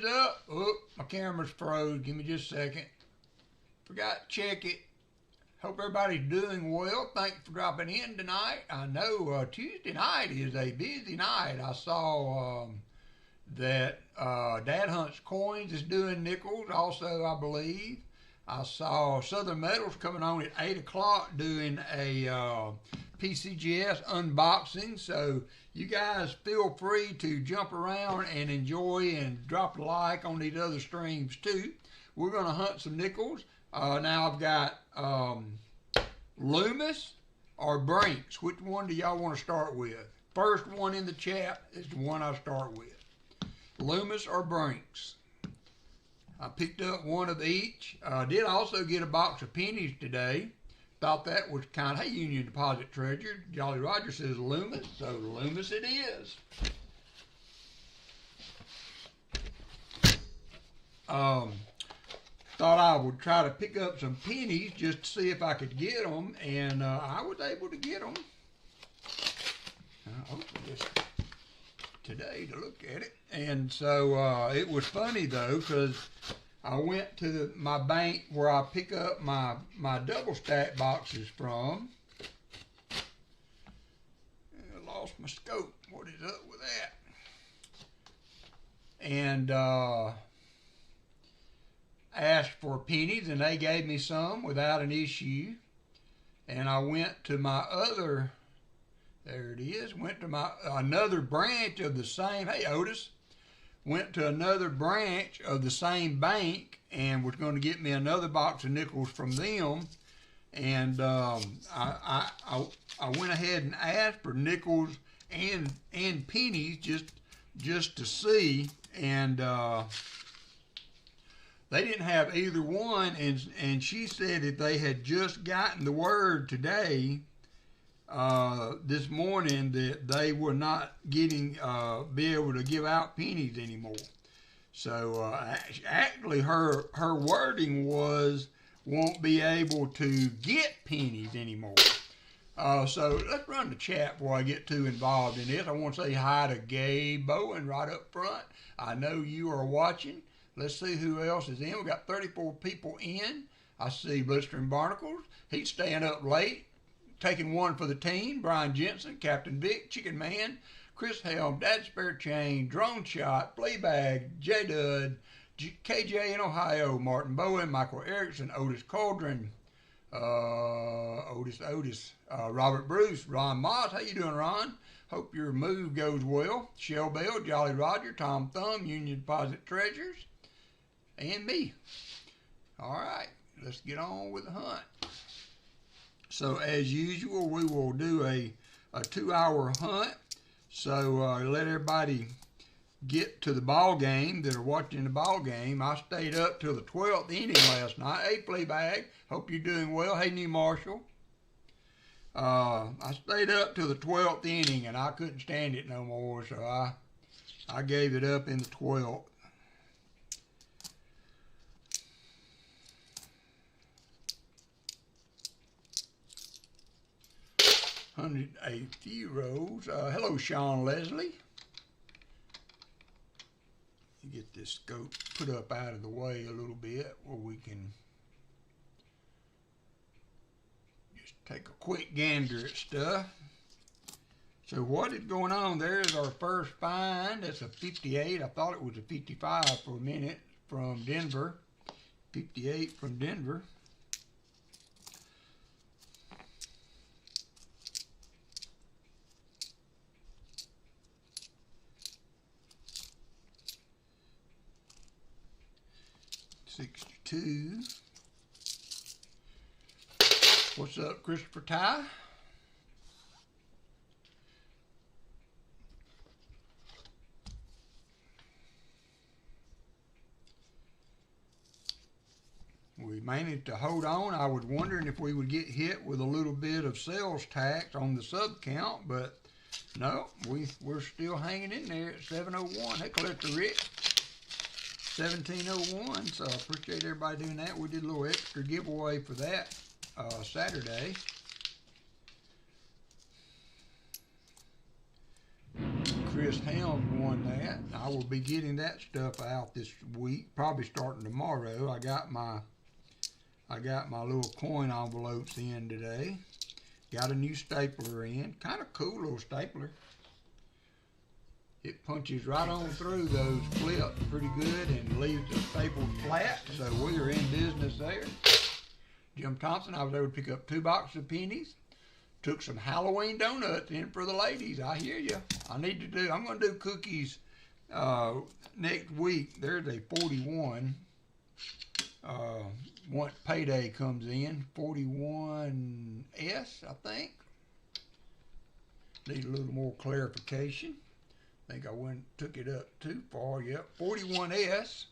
is up. Oh, my camera's froze. Give me just a second. Forgot to check it. Hope everybody's doing well. Thanks for dropping in tonight. I know Tuesday night is a busy night. I saw that Dad Hunt's Coins is doing nickels also, I believe. I saw Southern Metals coming on at 8 o'clock doing a PCGS unboxing. So you guys feel free to jump around and enjoy and drop a like on these other streams too. We're going to hunt some nickels. Now I've got Loomis or Brinks. Which one do y'all want to start with? First one in the chat is the one I start with. Loomis or Brinks. I picked up one of each. Did also get a box of pennies today. Thought that was kind of, hey, Union Deposit Treasurer. Jolly Roger says Loomis, so Loomis it is. Thought I would try to pick up some pennies just to see if I could get them, and I was able to get them. I opened this today to look at it, and so it was funny though, because I went to my bank where I pick up my double stack boxes from. I lost my scope. What is up with that? And asked for pennies, and they gave me some without an issue. And I went to my other, there it is, went to my another branch of the same, hey Otis, went to another branch of the same bank and was going to get me another box of nickels from them. And I went ahead and asked for nickels and pennies just to see, and they didn't have either one, and she said that they had just gotten the word today, this morning, that they were not getting, be able to give out pennies anymore. So actually her wording was, won't be able to get pennies anymore. So let's run the chat before I get too involved in this. I want to say hi to Gabe Bowen right up front. I know you are watching. Let's see who else is in. We got 34 people in. I see Blistering Barnacles. He's staying up late, taking one for the team. Brian Jensen, Captain Vic, Chicken Man, Chris Helm, Dad Spare Chain, Drone Shot, Playbag, J Dud, KJ in Ohio, Martin Bowen, Michael Erickson, Otis Cauldron, Robert Bruce, Ron Moss. How you doing, Ron? Hope your move goes well. Shell Bell, Jolly Roger, Tom Thumb, Union Deposit Treasures, and me. All right, let's get on with the hunt. So as usual, we will do a 2-hour hunt. So let everybody get to the ball game that are watching the ball game. I stayed up till the 12th inning last night. Hey, Playbag, hope you're doing well. Hey, New Marshall. I stayed up till the 12th inning, and I couldn't stand it no more, so I gave it up in the 12th. A few rows. Hello, Sean Leslie. Get this scope put up out of the way a little bit where we can just take a quick gander at stuff. So what is going on? There's our first find. That's a 58. I thought it was a 55 for a minute from Denver. 58 from Denver. What's up, Christopher Ty? We managed to hold on. I was wondering if we would get hit with a little bit of sales tax on the sub count, but no, we're still hanging in there at 701. Hey, Collector Rick. 1701, so I appreciate everybody doing that. We did a little extra giveaway for that Saturday. Chris Helms won that. I will be getting that stuff out this week, probably starting tomorrow. I got my little coin envelopes in today. Got a new stapler in. Kind of cool little stapler. It punches right on through those flips pretty good and leaves the staple flat, so we are in business there. Jim Thompson, I was able to pick up 2 boxes of pennies. Took some Halloween donuts in for the ladies. I hear you. I'm going to do cookies next week. There's a 41. Once payday comes in, 41S, I think. Need a little more clarification. I think I took it up too far. Yep, 41S.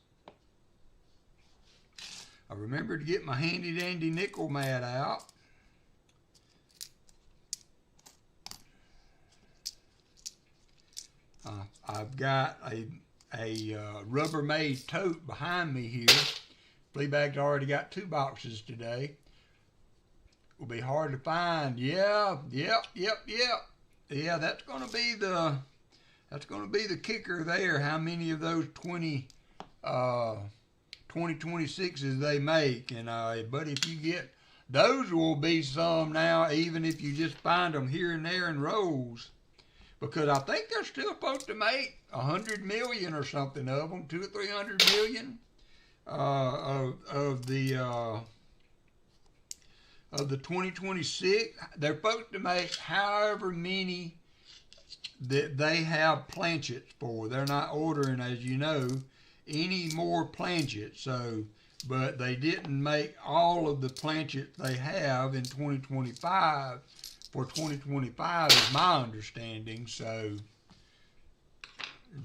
I remembered to get my handy dandy nickel mat out. I've got a Rubbermaid tote behind me here. Fleabag's already got 2 boxes today. Will be hard to find. Yeah, that's gonna be the kicker there. How many of those 2026s they make? And but if you get those, will be some now, even if you just find them here and there in rolls. Because I think they're still supposed to make 100 million or something of them, 200 or 300 million of the 2026. They're supposed to make however many that they have planchets for. They're not ordering, as you know, any more planchets. So, but they didn't make all of the planchets they have in 2025. For 2025 is my understanding, so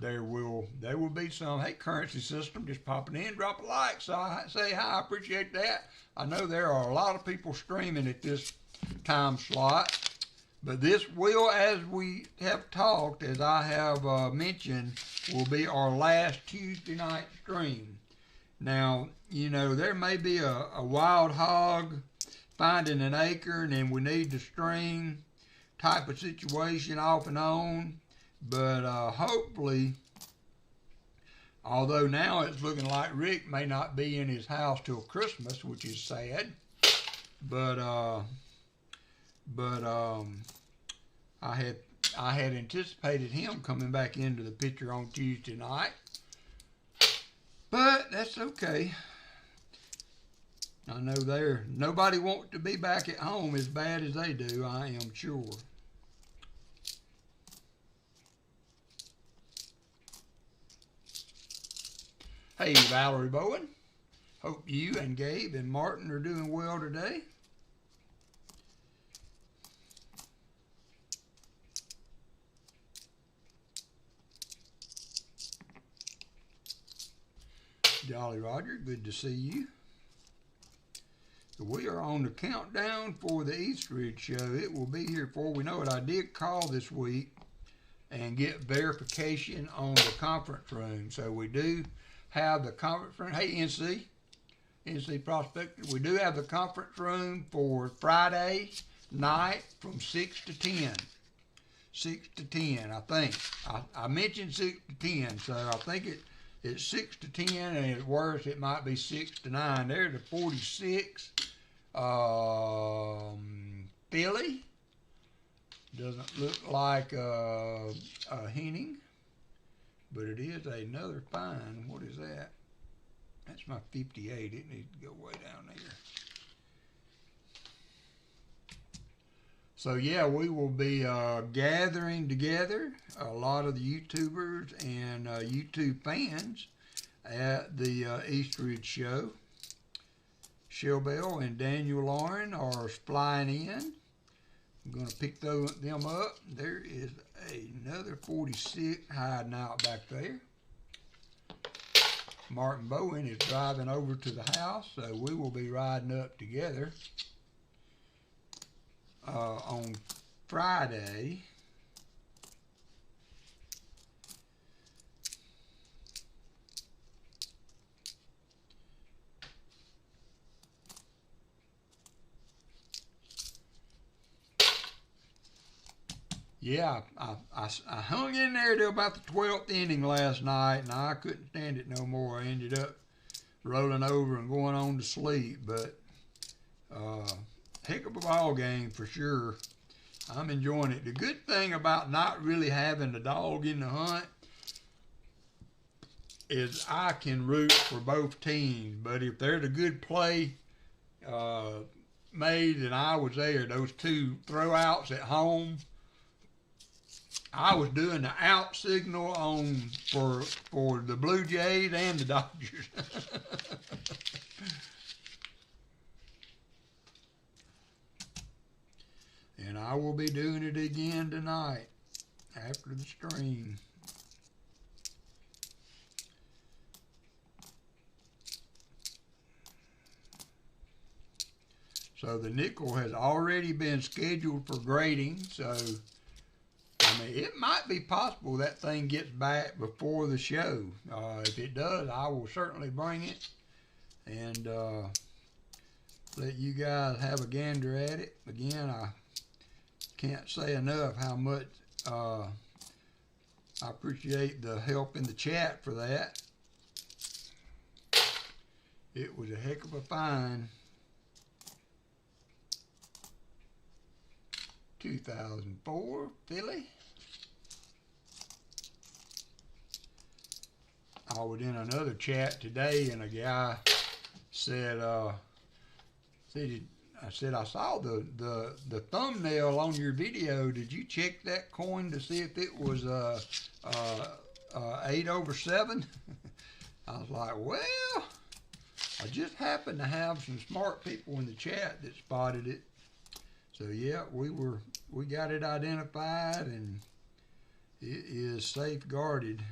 there will be some. Hey, currency system, just popping in, drop a like, so I say hi, I appreciate that. I know there are a lot of people streaming at this time slot, but this will, as we have talked, as I have mentioned, will be our last Tuesday night stream. Now, you know, there may be a wild hog finding an acre and then we need the string type of situation off and on, but hopefully, although now it's looking like Rick may not be in his house till Christmas, which is sad, but I had anticipated him coming back into the picture on Tuesday night, but that's okay. I know nobody wants to be back at home as bad as they do, I am sure. Hey, Valerie Bowen. Hope you and Gabe and Martin are doing well today. Jolly Roger, good to see you. We are on the countdown for the Eastridge show. It will be here before we know it. I did call this week and get verification on the conference room. So we do have the conference room. Hey, NC Prospector. We do have the conference room for Friday night from 6 to 10. 6 to 10, I think. I mentioned 6 to 10, so I think it's 6 to 10, and at worst it might be 6 to 9. There's the 46. Philly. Doesn't look like a Henning, but it is another fine. What is that? That's my 58. It needs to go way down there. So yeah, we will be gathering together a lot of the YouTubers and YouTube fans at the Eastridge show. Shellbell and Daniel Lauren are flying in. I'm going to pick them up. There is another 46 hiding out back there. Martin Bowen is driving over to the house, so we will be riding up together on Friday. yeah, I hung in there till about the 12th inning last night, and I couldn't stand it no more. I ended up rolling over and going on to sleep, but heck of a ball game for sure. I'm enjoying it. The good thing about not really having a dog in the hunt is I can root for both teams, but if there's a good play made and I was there, those two throwouts at home, I was doing the out signal on for the Blue Jays and the Dodgers. And I will be doing it again tonight after the stream. So the nickel has already been scheduled for grading, so I mean, it might be possible that thing gets back before the show. If it does, I will certainly bring it and let you guys have a gander at it. Again, I can't say enough how much I appreciate the help in the chat for that. It was a heck of a find. 2004 Philly. I was in another chat today and a guy said, I saw the thumbnail on your video. Did you check that coin to see if it was 8/7? I was like, well, I just happened to have some smart people in the chat that spotted it. So yeah, we got it identified and it is safeguarded.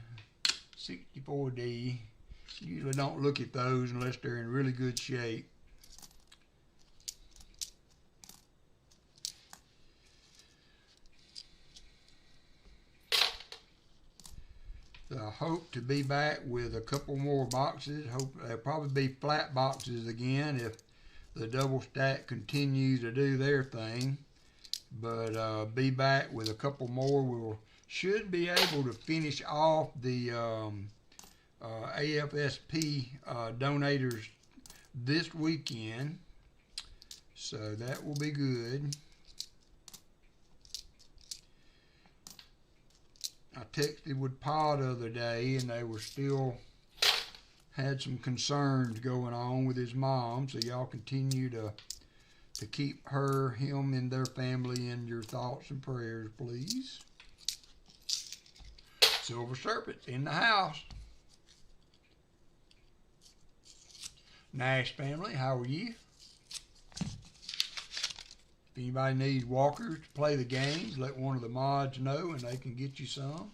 64D. Usually don't look at those unless they're in really good shape. So I hope to be back with a couple more boxes. Hope they'll probably be flat boxes again if the double stack continues to do their thing. But be back with a couple more. We should be able to finish off the AFSP donators this weekend. So that will be good. I texted with Pa the other day and they were still had some concerns going on with his mom. So y'all continue to keep him and their family in your thoughts and prayers, please. Silver Serpent in the house. Nash family, how are you? If anybody needs walkers to play the games, let one of the mods know and they can get you some.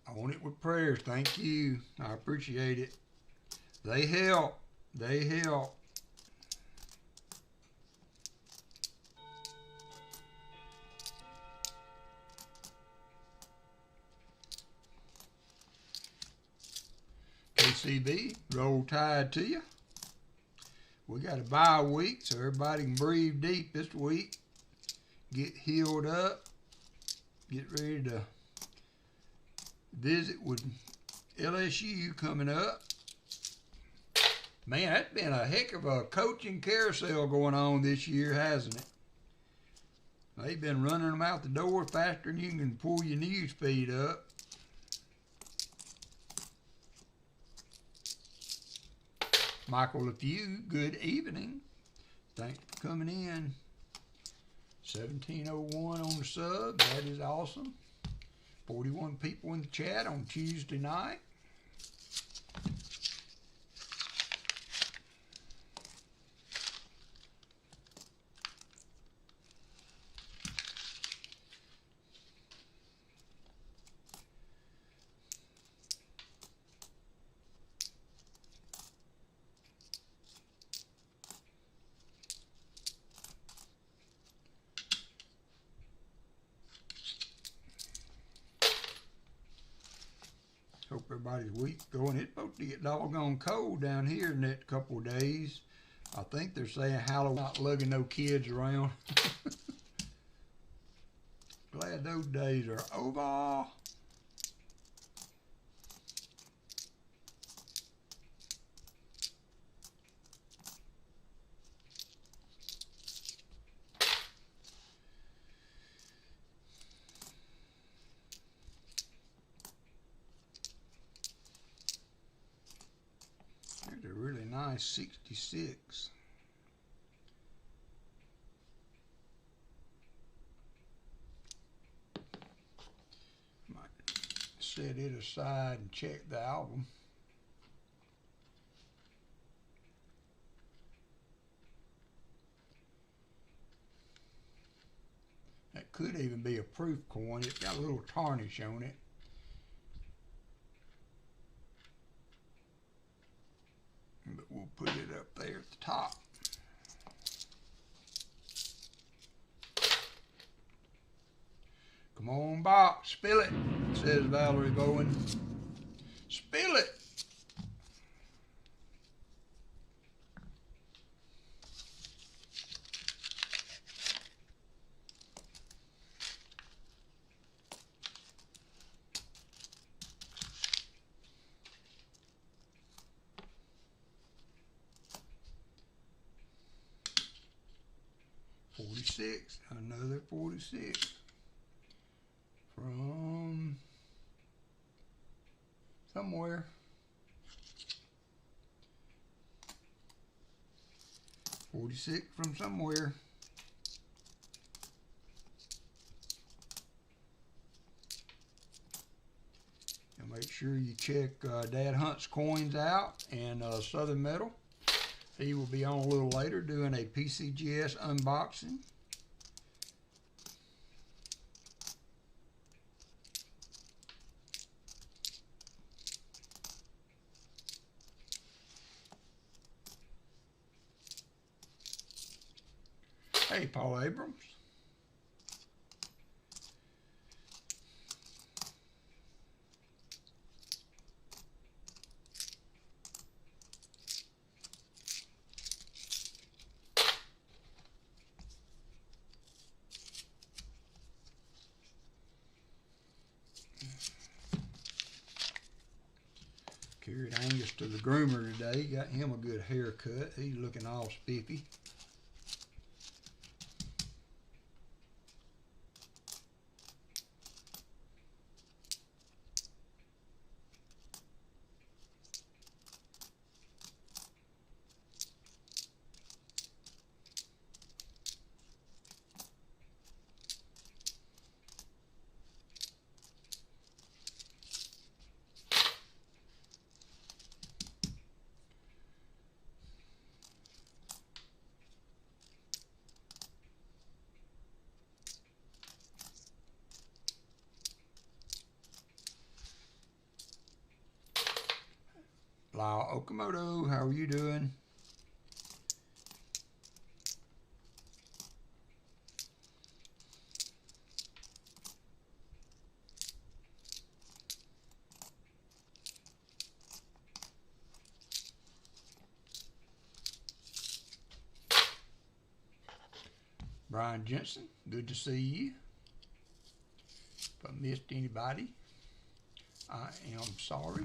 I want it with prayers. Thank you. I appreciate it. They help. They help. KCB, roll tide to you. We got a bye week, so everybody can breathe deep this week. Get healed up. Get ready to visit with LSU coming up. Man, that's been a heck of a coaching carousel going on this year, hasn't it? They've been running them out the door faster than you can pull your news feed up. Michael LaFew, good evening. Thanks for coming in. 1701 on the sub, that is awesome. 41 people in the chat on Tuesday night. Hope everybody's week's going. It's supposed to get doggone cold down here in that couple of days. I think they're saying Halloween, not lugging no kids around. Glad those days are over. There's a really nice 66. Set it aside and check the album. That could even be a proof coin. It's got a little tarnish on it. But we'll put it up there at the top. Come on, box, spill it, says Valerie Bowen. Spill it. $46, another 46. From somewhere. $46 from somewhere. And make sure you check Dad Hunt's coins out and Southern Metal. He will be on a little later doing a PCGS unboxing. Hey, Paul Abrams. Carried Angus to the groomer today. Got him a good haircut. He's looking all spiffy. Lyle Okamoto, how are you doing? Brian Jensen, good to see you. If I missed anybody, I am sorry.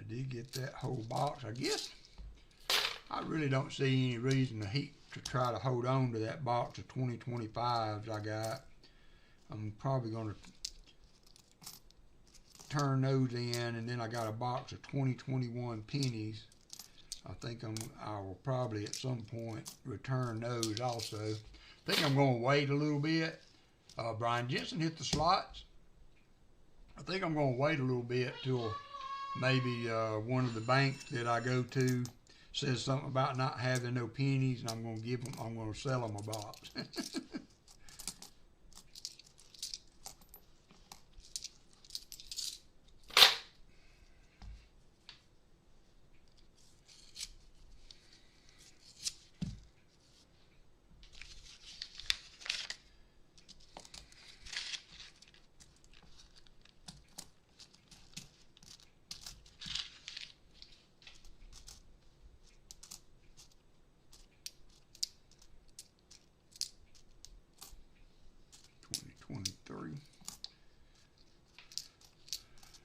Did get that whole box. I guess I really don't see any reason to try to hold on to that box of 2025s I got. I'm probably going to turn those in, and then I got a box of 2021 pennies. I think I will probably at some point return those also. I think I'm going to wait a little bit. Brian Jensen hit the slots. I think I'm going to wait a little bit till maybe one of the banks that I go to says something about not having no pennies, and I'm going to sell them a box.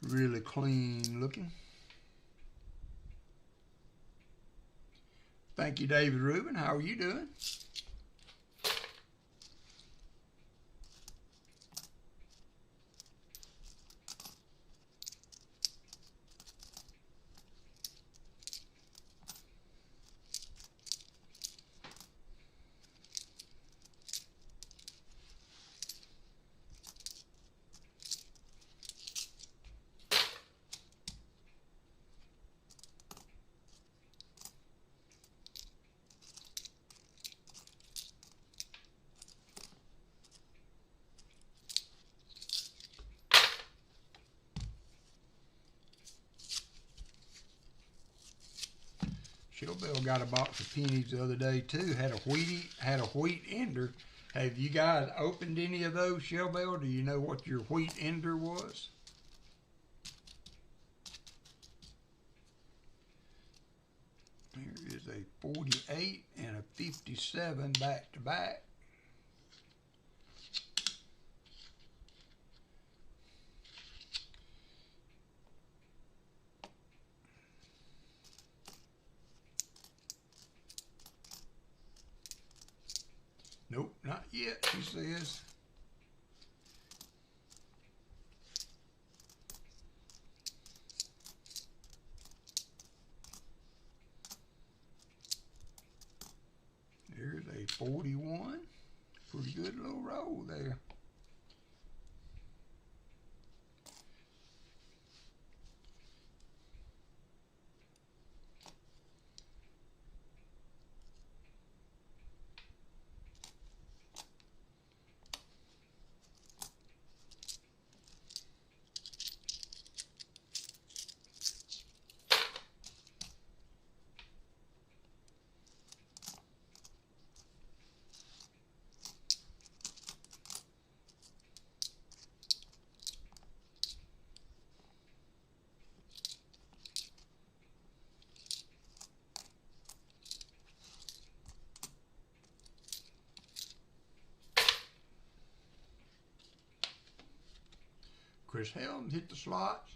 Really clean looking. Thank you, David Rubin. How are you doing? Shellbell got a box of pennies the other day too. Had a wheat ender. Have you guys opened any of those, Shellbell? Do you know what your wheat ender was? There is a 48 and a 57 back to back. Nope, not yet, she says. There's a 41. Pretty good little roll there. Chris Helms hit the slots.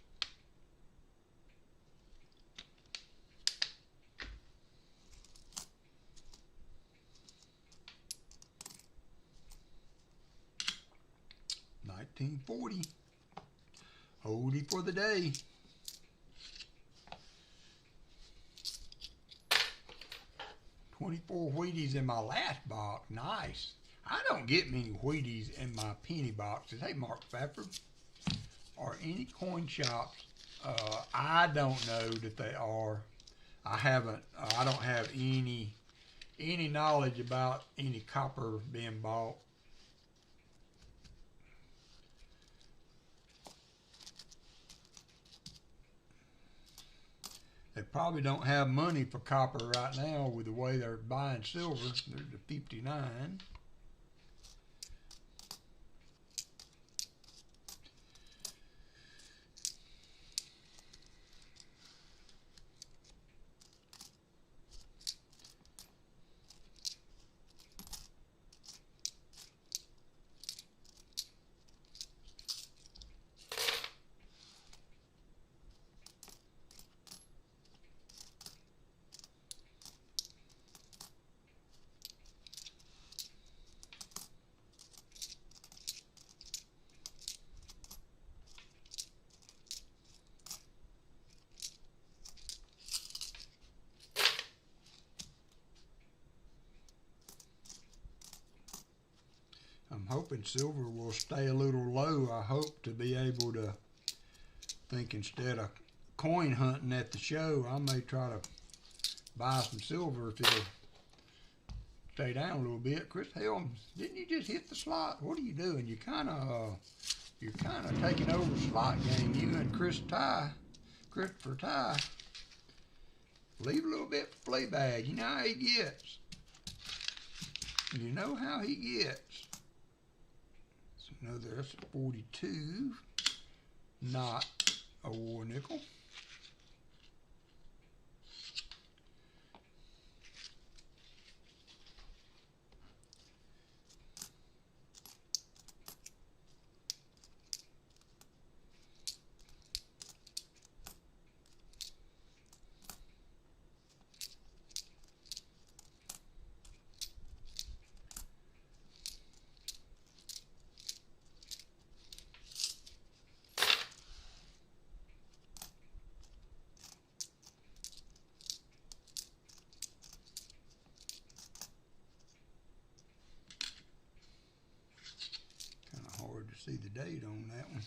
$19.40. Oldie for the day. $24 Wheaties in my last box. Nice. I don't get many Wheaties in my penny boxes. Hey, Mark Fafford. Or any coin shops, I don't know that they are. I don't have any knowledge about any copper being bought. They probably don't have money for copper right now with the way they're buying silver. There's the 59. I'm hoping silver will stay a little low. I hope to be able to think instead of coin hunting at the show, I may try to buy some silver if it'll stay down a little bit. Chris Helms, didn't you just hit the slot? What are you doing? You're kind of taking over the slot game. You and Christopher Ty. Leave a little bit for Fleabag. You know how he gets. You know how he gets. So that's a 42. Not a war nickel. See the date on that one.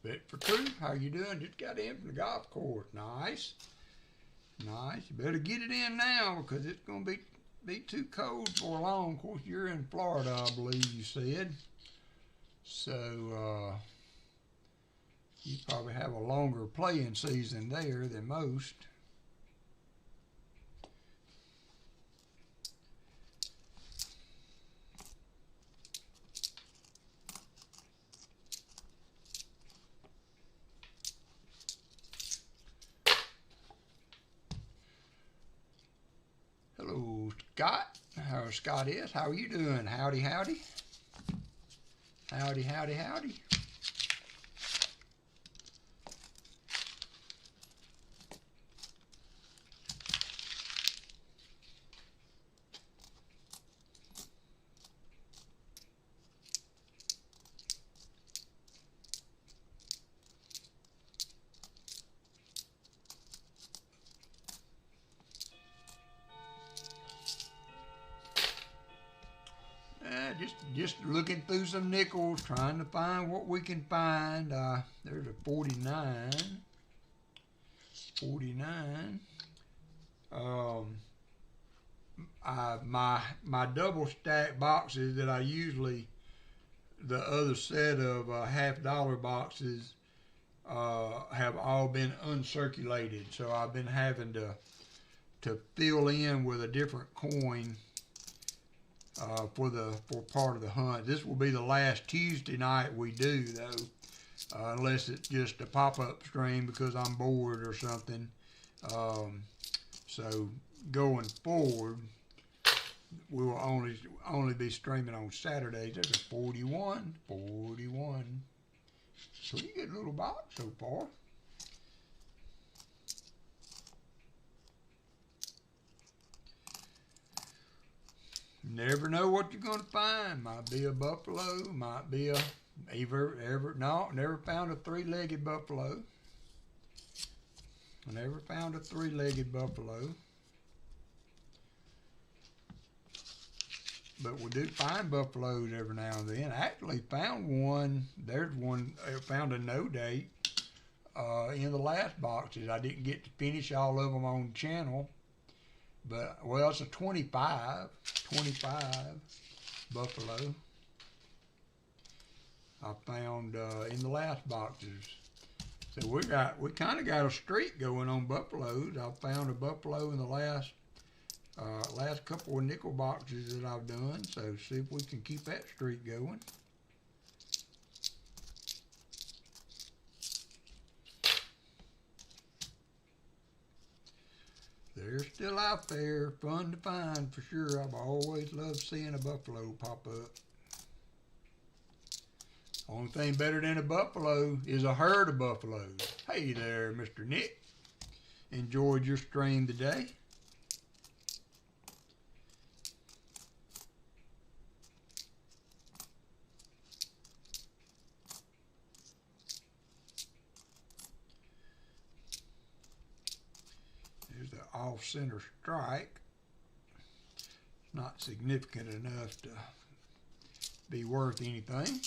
Bet for Truth, how you doing? Just got in from the golf course. Nice. Nice. You better get it in now because it's going to be too cold for long. Of course, you're in Florida, I believe you said. So, you probably have a longer playing season there than most. Hello, Scott. How Scott is? How are you doing? Howdy, howdy. Howdy, howdy, howdy. Just looking through some nickels, trying to find what we can find. There's a 49. 49. My double stack boxes that I usually, the other set of $50 boxes, have all been uncirculated. So I've been having to fill in with a different coin for part of the hunt. This will be the last Tuesday night we do, though, unless it's just a pop-up stream because I'm bored or something. So going forward, we will only be streaming on Saturdays. There's a 41. Pretty good little box so far. Never know what you're going to find. Might be a buffalo, might be a never found a three-legged buffalo. I never found a three-legged buffalo. But we do find buffaloes every now and then. I actually found one. There's one. I found a no date in the last boxes. I didn't get to finish all of them on the channel. But, well, it's a 25 buffalo. I found in the last boxes. So we kind of got a streak going on buffaloes. I found a buffalo in the last couple of nickel boxes that I've done. So see if we can keep that streak going. They're still out there, fun to find for sure. I've always loved seeing a buffalo pop up. Only thing better than a buffalo is a herd of buffaloes. Hey there, Mr. Nick. Enjoyed your stream today. There's the off-center strike. It's not significant enough to be worth anything.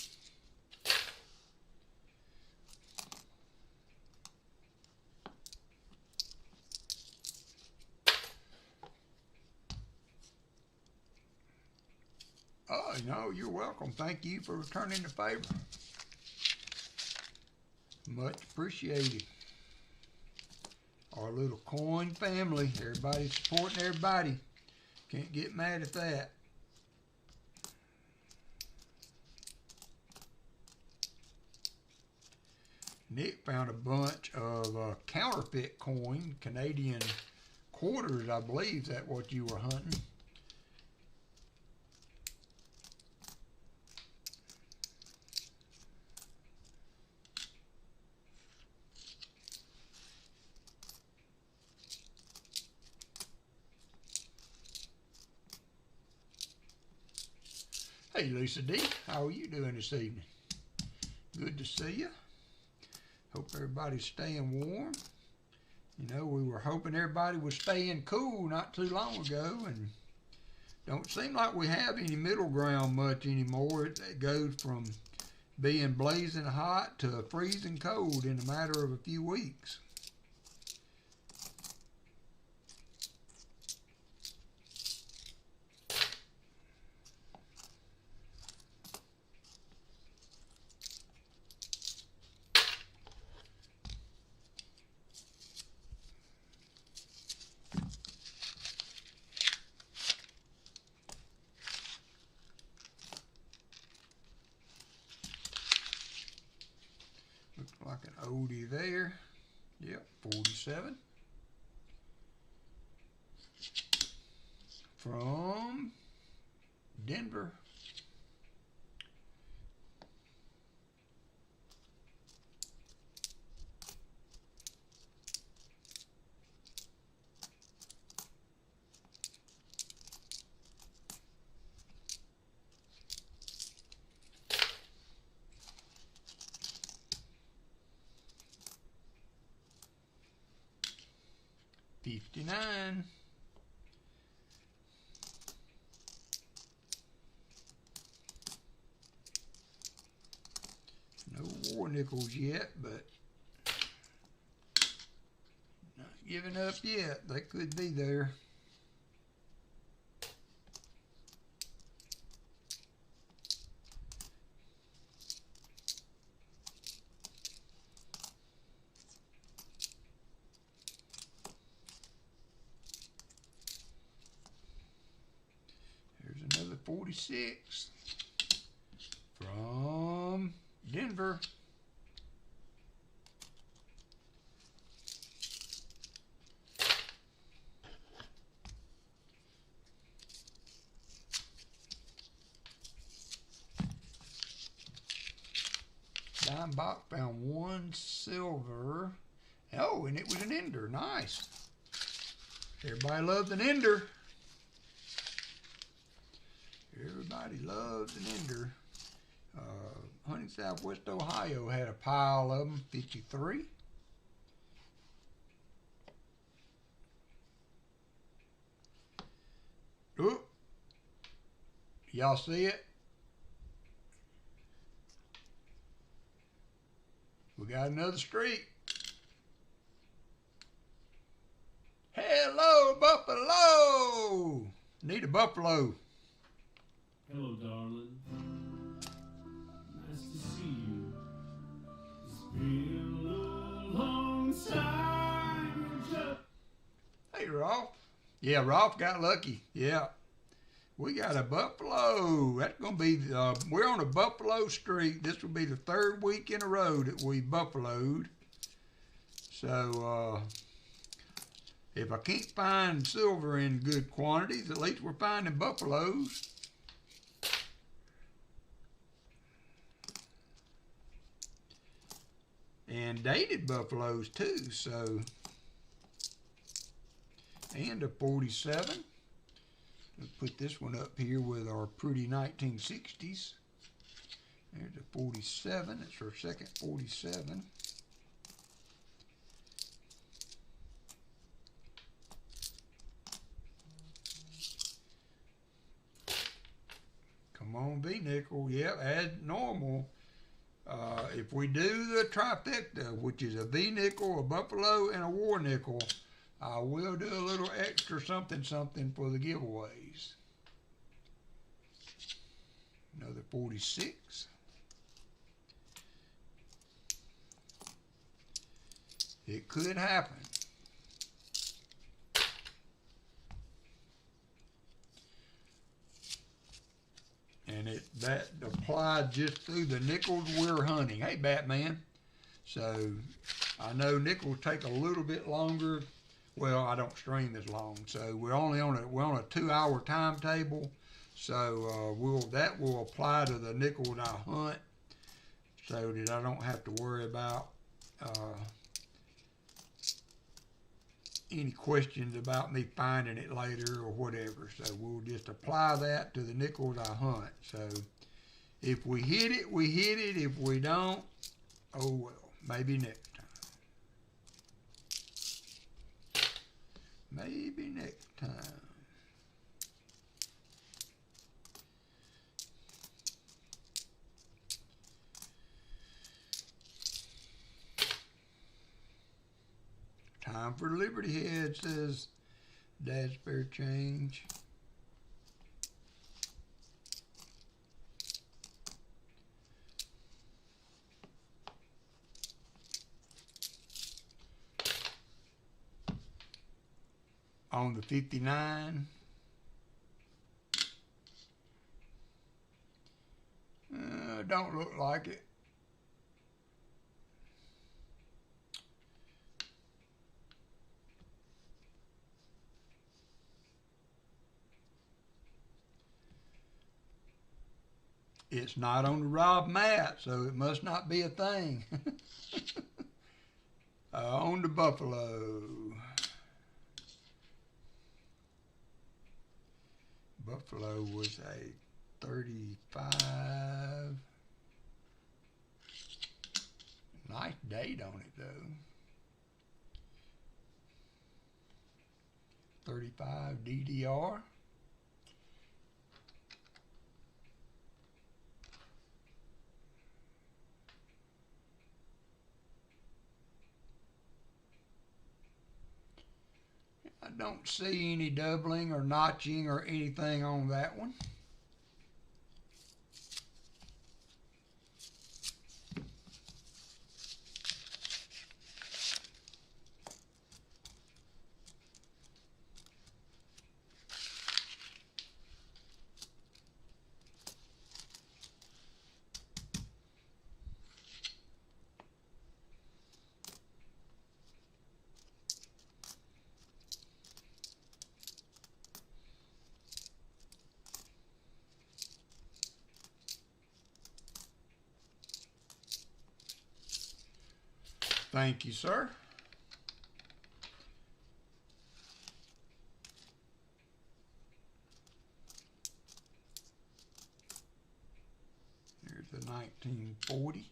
Oh, no, you're welcome. Thank you for returning the favor. Much appreciated. Our little coin family. Everybody's supporting everybody. Can't get mad at that. Nick found a bunch of counterfeit coin, Canadian quarters, I believe that's what you were hunting. Hey Lisa D, how are you doing this evening? Good to see you. Hope everybody's staying warm. You know, we were hoping everybody was staying cool not too long ago, and don't seem like we have any middle ground much anymore. It goes from being blazing hot to freezing cold in a matter of a few weeks. Like an oldie there. Yep, 47. From Denver. $59. No war nickels yet, but not giving up yet. They could be there. Here's another 46 from Denver. Dime box found one silver. Oh, and it was an ender. Nice. Everybody loves an ender. Everybody loves an ender. Hunting Southwest Ohio had a pile of them, 53. Oop. Y'all see it? We got another streak. Hello, buffalo. Need a buffalo. Hello, darling. Nice to see Yeah, Rolf got lucky. Yeah. We got a buffalo. That's going to be, we're on a buffalo streak. This will be the third week in a row that we buffaloed. So, if I can't find silver in good quantities, at least we're finding buffaloes. And dated buffaloes too, so. And a 47. Let's put this one up here with our pretty 1960s. There's a 47. That's our second 47. Come on, V-nickel. Yep, as normal. If we do the trifecta, which is a V-nickel, a buffalo, and a war nickel, I will do a little extra something for the giveaways. Another 46. It could happen. And that applied just through the nickels we're hunting. Hey, Batman. So I know nickels take a little bit longer. Well, I don't stream as long, so we're on a 2-hour timetable. So that will apply to the nickels I hunt, so that I don't have to worry about any questions about me finding it later or whatever. So we'll just apply that to the nickels I hunt. So if we hit it, we hit it. If we don't, oh well, maybe next time. Maybe next time. Time for Liberty Head, says Dad's Spare Change. On the 59. Don't look like it. It's not on the Rob mat, so it must not be a thing. On the buffalo. Buffalo was a 35. Nice date on it though. 35 DDR. I don't see any doubling or notching or anything on that one. Thank you, sir. Here's the 1940.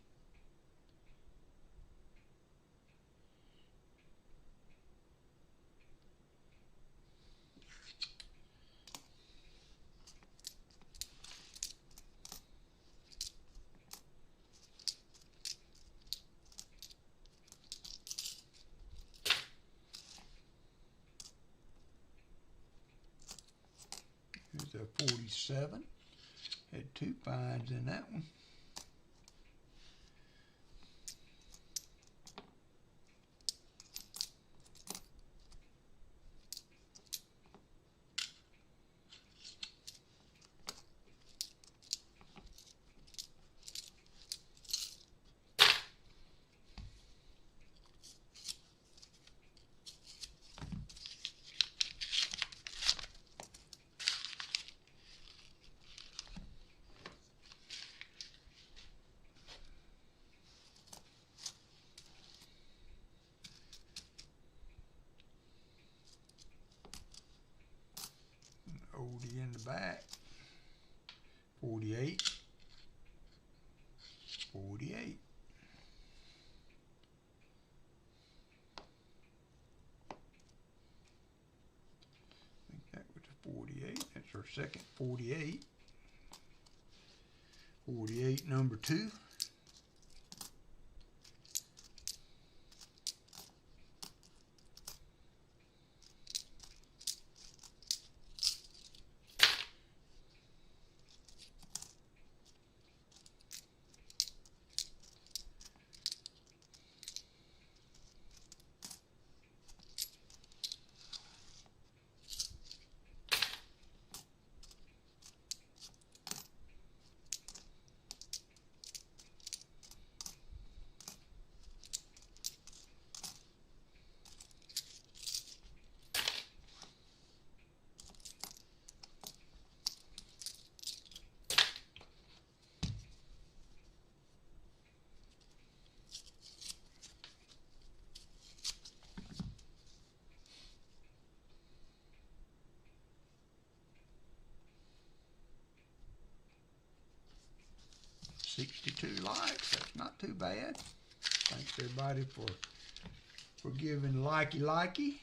Here's a 47. Had 2 finds in that one. the back. 48. 48. I think that was a 48. That's our second 48. 48 number 2. $62 likes. That's not too bad. Thanks everybody for giving likey.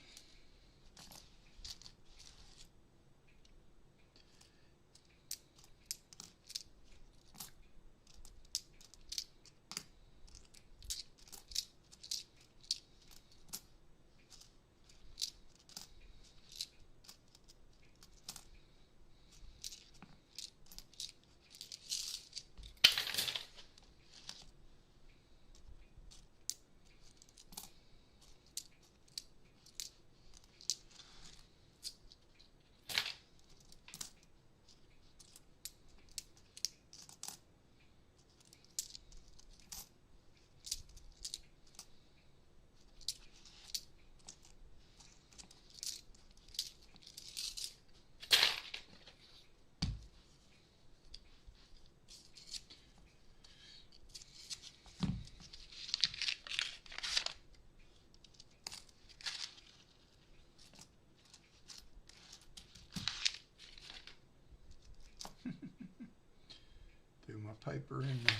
Threw my paper in the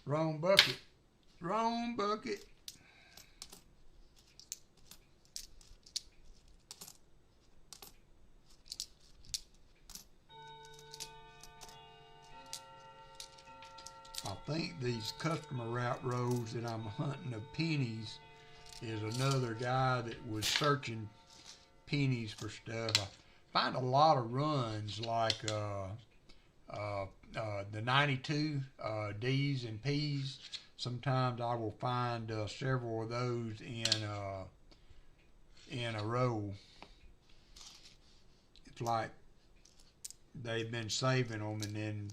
wrong bucket. Wrong bucket. I think these customer route rows that I'm hunting of pennies is another guy that was searching pennies for stuff. I find a lot of runs like the 92 D's and P's. Sometimes I will find several of those in a row. It's like they've been saving them and then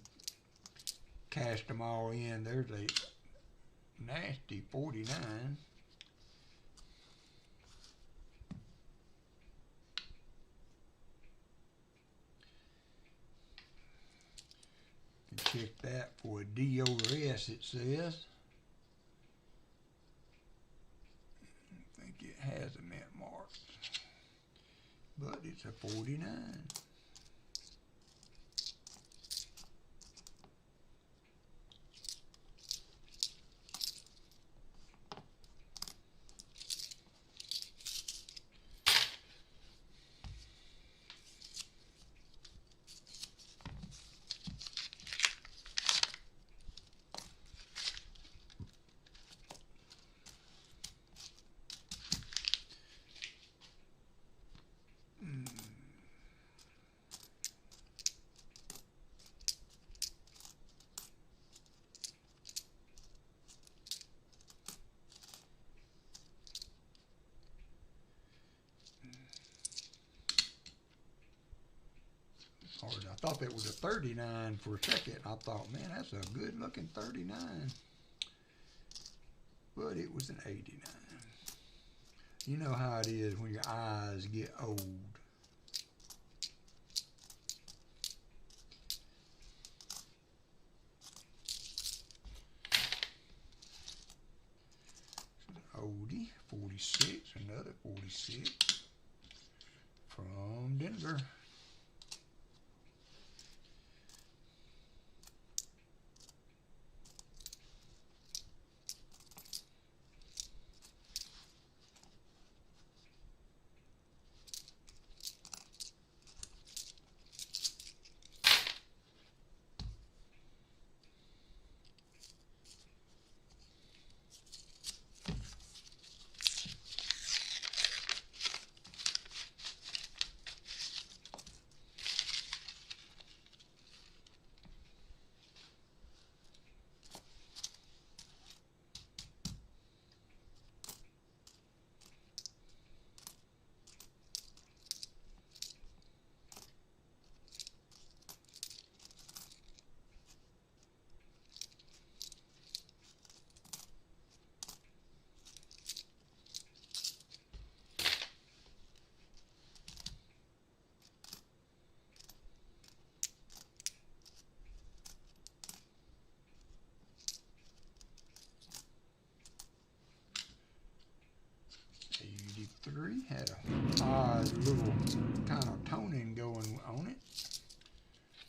cashed them all in. There's a nasty 49. Check that for a D over S, it says. I think it has a mint mark, but it's a 49. I thought that was a 39 for a second. I thought, man, that's a good looking 39. But it was an 89. You know how it is when your eyes get old. Oldie, 46, another 46 from Denver. had a odd little kind of toning going on it.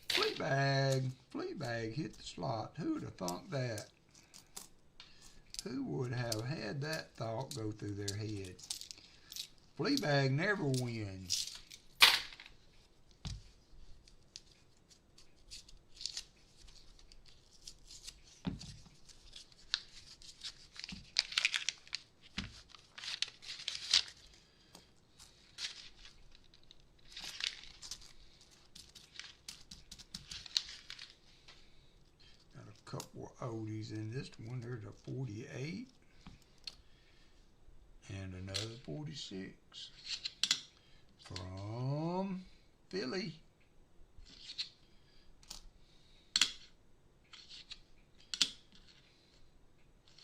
Fleabag hit the slot. Who would have thought that? Who would have had that thought go through their head? Fleabag never wins. Couple of oldies in this one. There's a 48 and another 46 from Philly.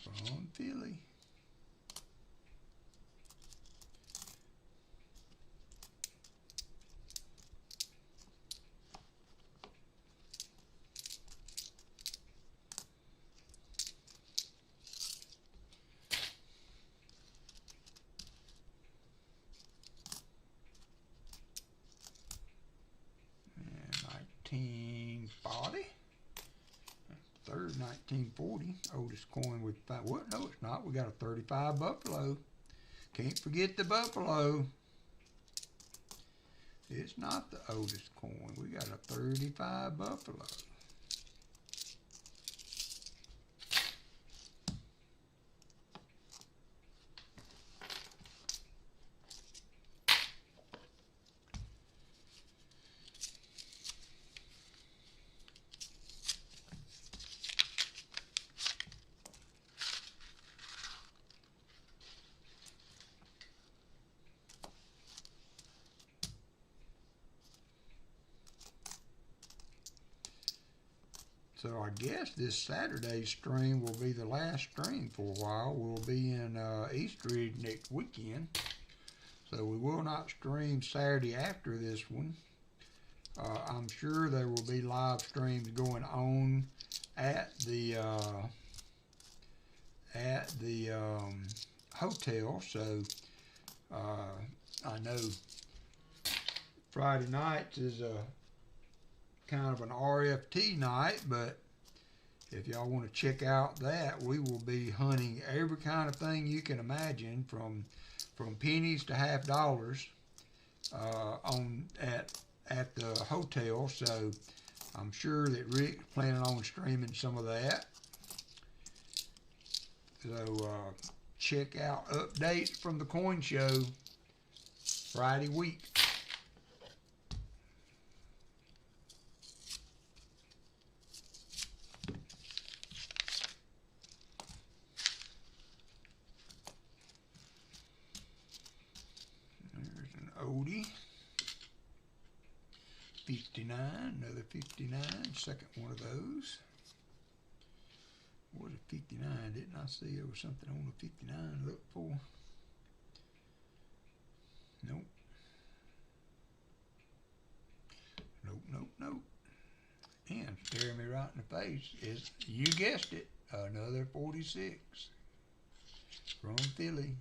From Philly. Third 1940, oldest coin with what? No, it's not. We got a 35 Buffalo. Can't forget the Buffalo. It's not the oldest coin. We got a 35 Buffalo. So I guess this Saturday's stream will be the last stream for a while. We'll be in Eastridge next weekend. So we will not stream Saturday after this one. I'm sure there will be live streams going on at the hotel. So I know Friday nights is a kind of an RFT night, but if y'all want to check out that, we will be hunting every kind of thing you can imagine, from pennies to $50 at the hotel. So I'm sure that Rick's planning on streaming some of that. So check out updates from the coin show Friday week. Oldie, 59, another 59, second one of those. What was a 59? Didn't I see there was something on the 59 to look for? Nope. Nope. And staring me right in the face is, you guessed it, another 46 from Philly.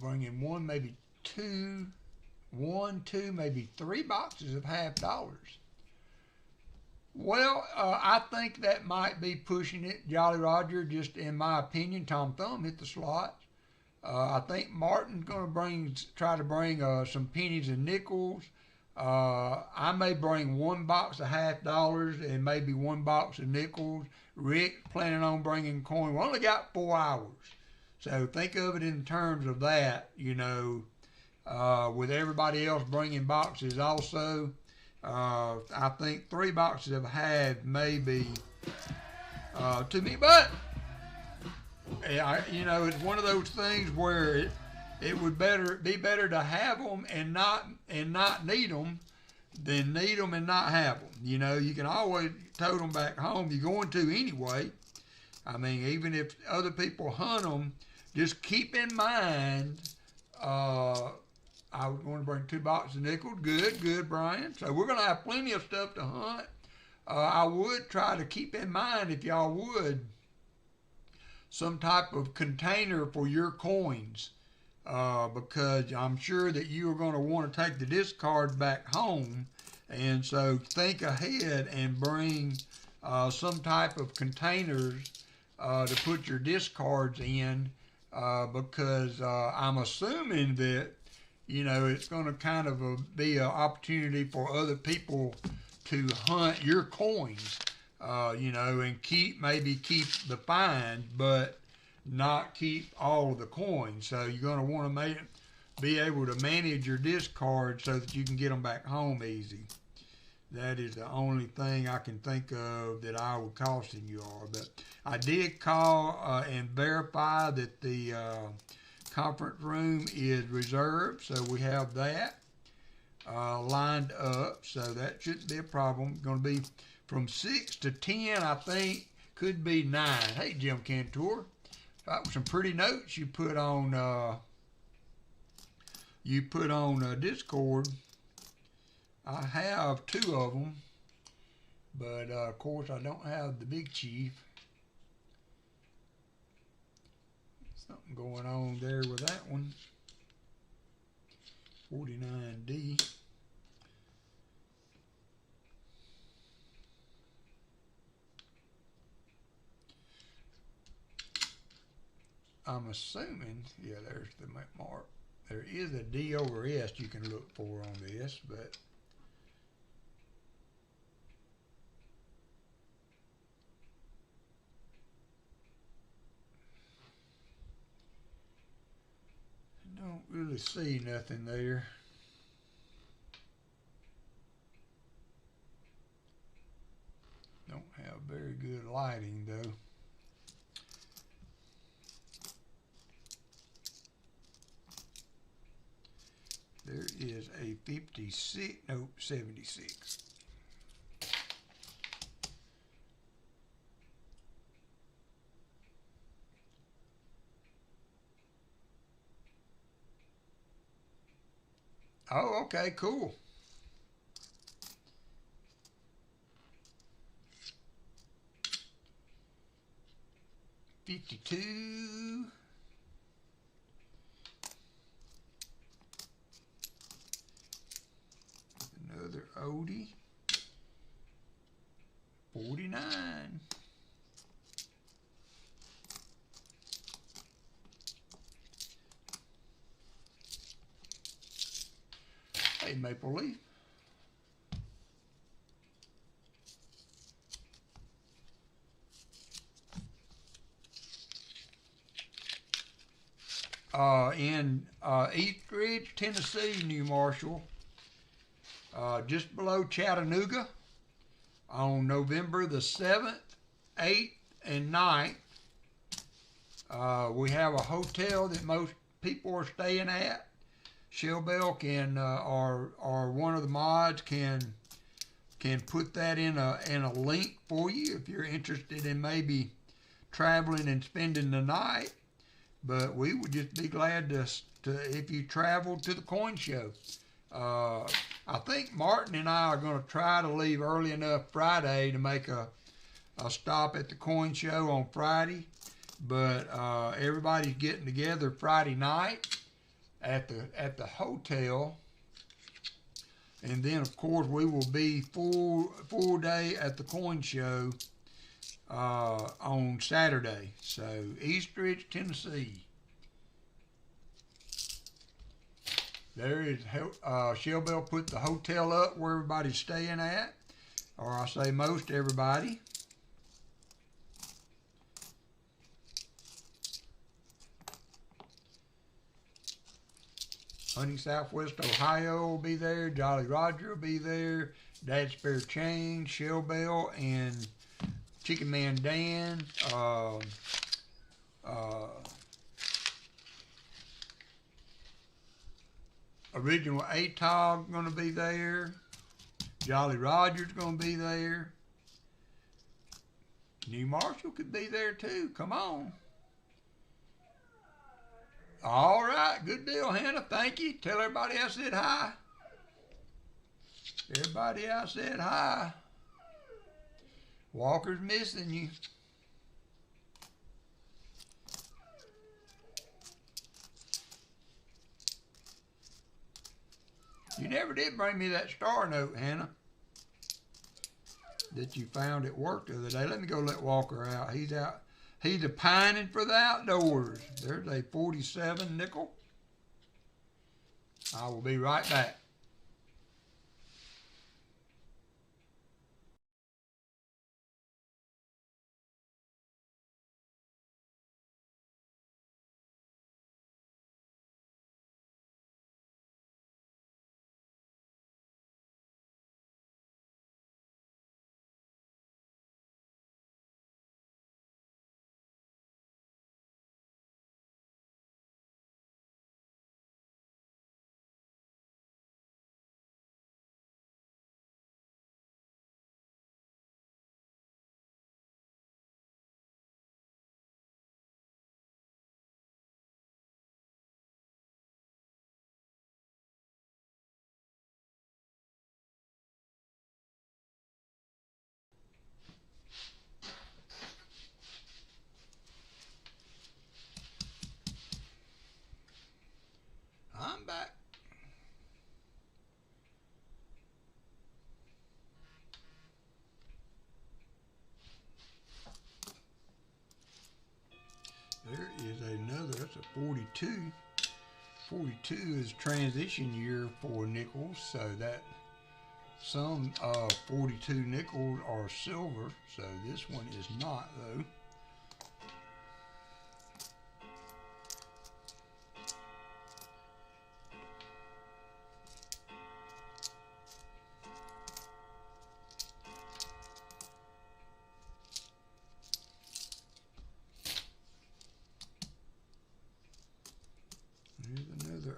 Bringing one, maybe two, maybe three boxes of $50. Well, I think that might be pushing it, Jolly Roger, just in my opinion. Tom Thumb hit the slot. I think Martin's going to try to bring some pennies and nickels. I may bring one box of $50 and maybe one box of nickels. Rick planning on bringing coin. We only got 4 hours. So think of it in terms of that, you know, with everybody else bringing boxes also. I think 3 boxes of half maybe to me, but you know, it's one of those things where it would be better to have them and not need them than need them and not have them. You know, you can always tote them back home. You're going to anyway. I mean, even if other people hunt them, just keep in mind, I was going to bring 2 boxes of nickels. Good, Brian. So we're going to have plenty of stuff to hunt. I would try to keep in mind, if y'all would, some type of container for your coins, because I'm sure that you are going to want to take the discards back home. And so think ahead and bring some type of containers to put your discards in, because I'm assuming that, you know, it's going to kind of be an opportunity for other people to hunt your coins, you know, and maybe keep the find, but not keep all of the coins. So you're going to want to be able to manage your discards so that you can get them back home easy. That is the only thing I can think of that I would caution you all. But I did call and verify that the conference room is reserved, so we have that lined up, so that shouldn't be a problem. Going to be from 6 to 10, I think, could be 9. Hey, Jim Cantor, that was some pretty notes you put on Discord. I have 2 of them, but of course I don't have the big chief. Something going on there with that one. 49D. I'm assuming, yeah, there's the mark. There is a D over S you can look for on this, but don't really see nothing there. Don't have very good lighting though. There is a 56, nope, 76. Oh, okay, cool. $52. Another Odie. 49. Hey, Maple Leaf. In East Ridge, Tennessee, New Marshall, just below Chattanooga, on November the 7th, 8th, and 9th. We have a hotel that most people are staying at. Shellbell can, or one of the mods can put that in a link for you if you're interested in maybe traveling and spending the night. But we would just be glad to if you travel to the coin show. I think Martin and I are going to try to leave early enough Friday to make a stop at the coin show on Friday. But everybody's getting together Friday night at the hotel, and then of course we will be full day at the coin show on Saturday. So East Ridge, Tennessee. There is Shellbell put the hotel up where everybody's staying at, or I say most everybody. Hunting Southwest Ohio will be there. Jolly Roger will be there. Dad Spare Chain, Shellbell, and Chicken Man Dan. Original ATOG going to be there. Jolly Roger's going to be there. New Marshall could be there too. Come on. All right. Good deal, Hannah. Thank you. Tell everybody I said hi. Everybody I said hi. Walker's missing you. You never did bring me that star note, Hannah, that you found at work the other day. Let me go let Walker out. He's out. He's a pining for the outdoors. There's a 47 nickel. I will be right back. I'm back. There is another, that's a 42. 42 is transition year for nickels, so that some 42 nickels are silver, so this one is not though.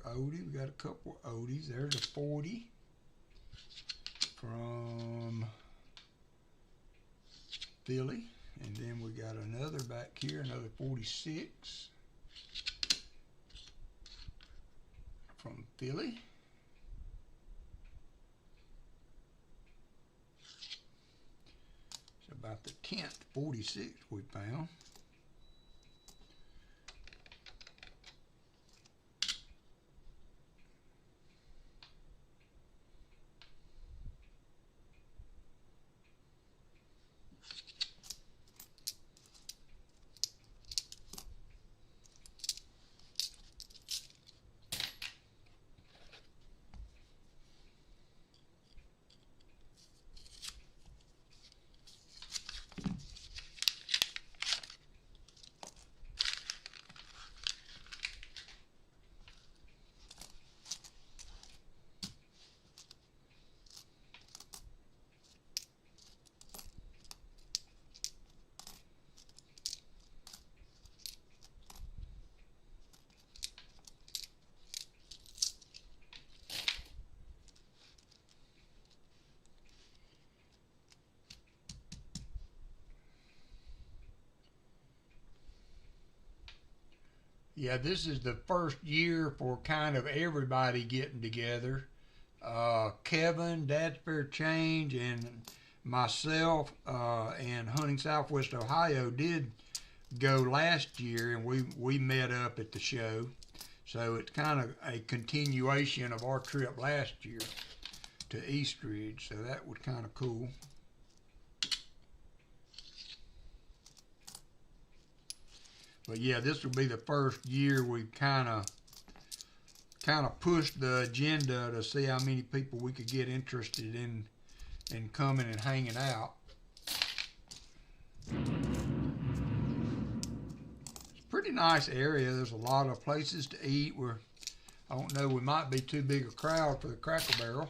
Odie. We got a couple Odies. There's a 40 from Philly. And then we got another back here, another 46 from Philly. It's about the 10th 46 we found. Yeah, this is the first year for kind of everybody getting together. Kevin, Dad's Fair Change, and myself and Hunting Southwest Ohio did go last year, and we met up at the show. So it's kind of a continuation of our trip last year to Eastridge. So that was kind of cool. But yeah, this will be the first year we've kind of pushed the agenda to see how many people we could get interested in coming and hanging out. It's a pretty nice area. There's a lot of places to eat. I don't know, we might be too big a crowd for the Cracker Barrel,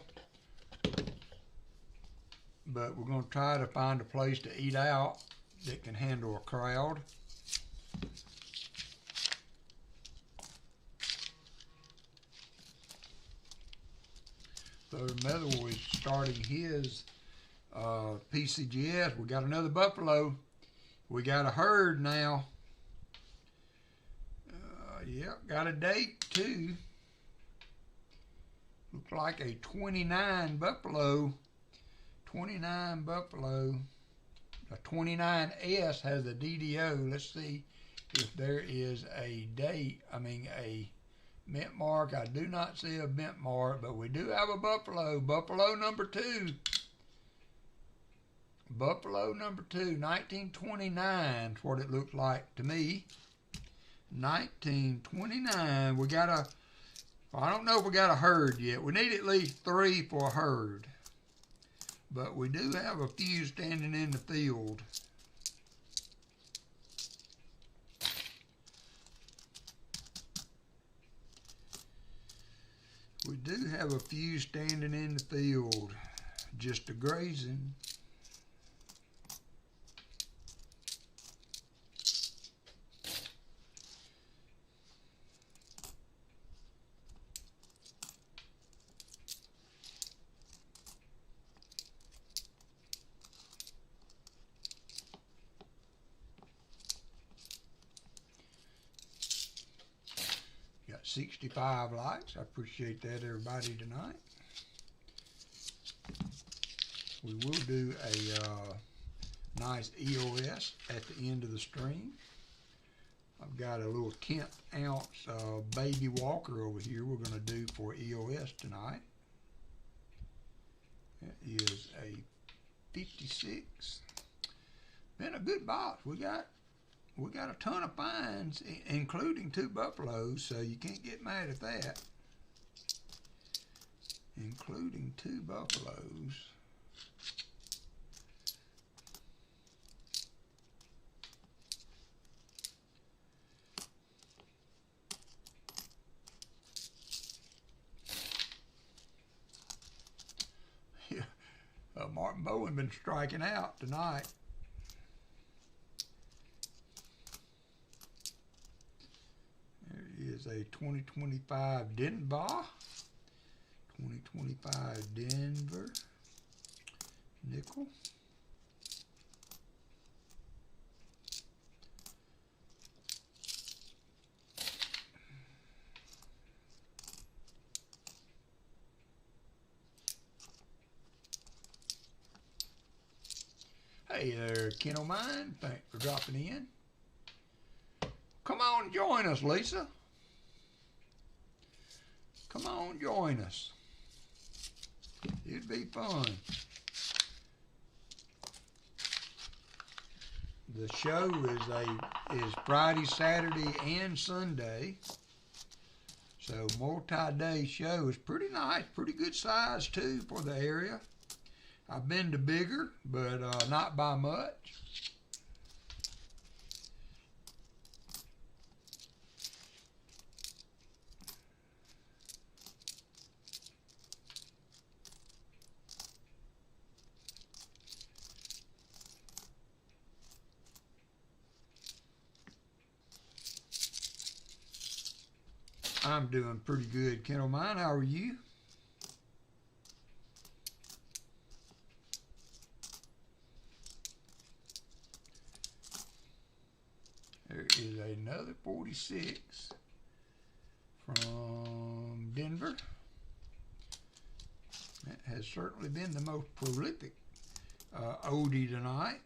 but we're going to try to find a place to eat out that can handle a crowd. Method is starting his PCGS. We got another buffalo. We got a herd now. Yep, got a date too. Looks like a 29 buffalo. 29 buffalo. A 29S has a DDO. Let's see if there is a date. I mean a mint mark. I do not see a mint mark, but we do have a buffalo. Buffalo number 2. Buffalo number 2, 1929 is what it looks like to me. 1929. We got a, I don't know if we got a herd yet. We need at least 3 for a herd. But we do have a few standing in the field. We do have a few standing in the field, just a grazing. Got 65 likes. I appreciate that, everybody, tonight. We will do a nice EOS at the end of the stream. I've got a little 10th ounce baby walker over here we're going to do for EOS tonight. That is a 56. Been a good box. We got a ton of finds, including 2 buffaloes, so you can't get mad at that. Including 2 buffaloes. Yeah, Martin Bowen been striking out tonight. Is a 2025 Denver, 2025 Denver nickel. Hey there, Ken O'Mine. Thanks for dropping in. Come on, join us, Lisa. Come on, join us. It'd be fun. The show is Friday, Saturday, and Sunday. So multi-day show is pretty nice, pretty good size too for the area. I've been to bigger, but not by much. I'm doing pretty good, Ken O'Mine. How are you? There is another 46 from Denver. That has certainly been the most prolific oldie tonight.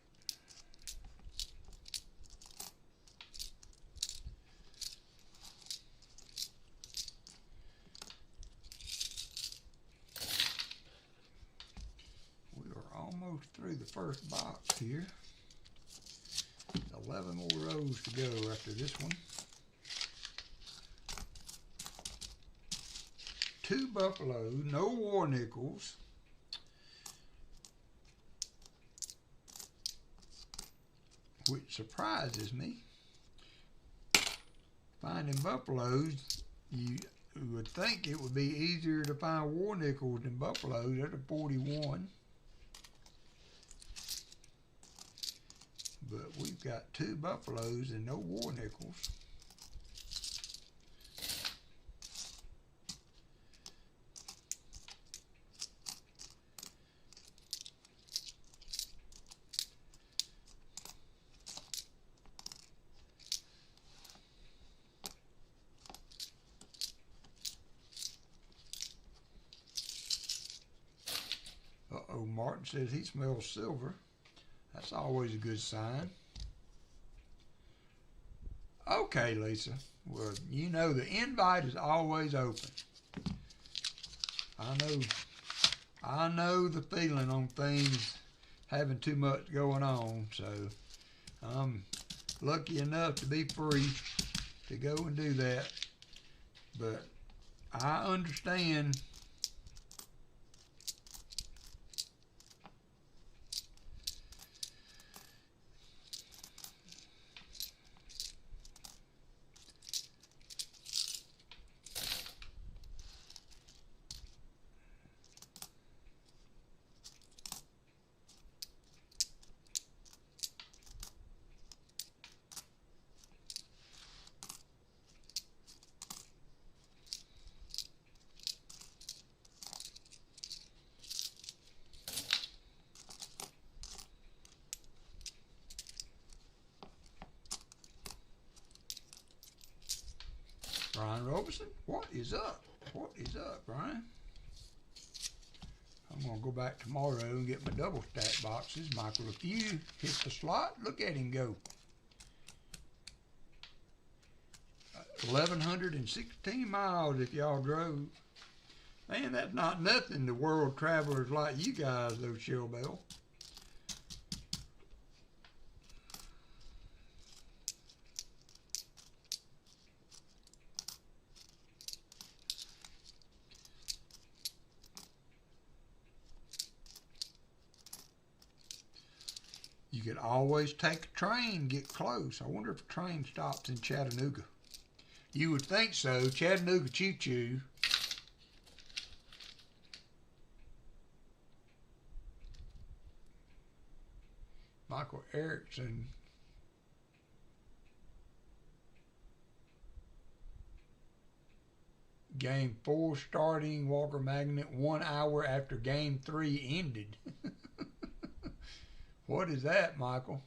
Almost through the first box here. 11 more rows to go after this one. 2 buffaloes, no war nickels. Which surprises me. Finding buffaloes, you would think it would be easier to find war nickels than buffaloes. That's a 41. But we've got 2 buffaloes and no war nickels. Old Martin says he smells silver. That's always a good sign. Okay, Lisa. Well, you know the invite is always open. I know the feeling on things having too much going on, so I'm lucky enough to be free to go and do that. But I understand. Brian Robertson, what is up? What is up, Brian? I'm going to go back tomorrow and get my double stack boxes. Michael, if you hit the slot, look at him go. 1,116 miles if y'all drove. Man, that's not nothing to world travelers like you guys, though, Shellbell. You could always take a train, get close. I wonder if a train stops in Chattanooga. You would think so. Chattanooga choo-choo. Michael Erickson. Game 4 starting, WalkerMagnet 1 hour after Game 3 ended. What is that, Michael?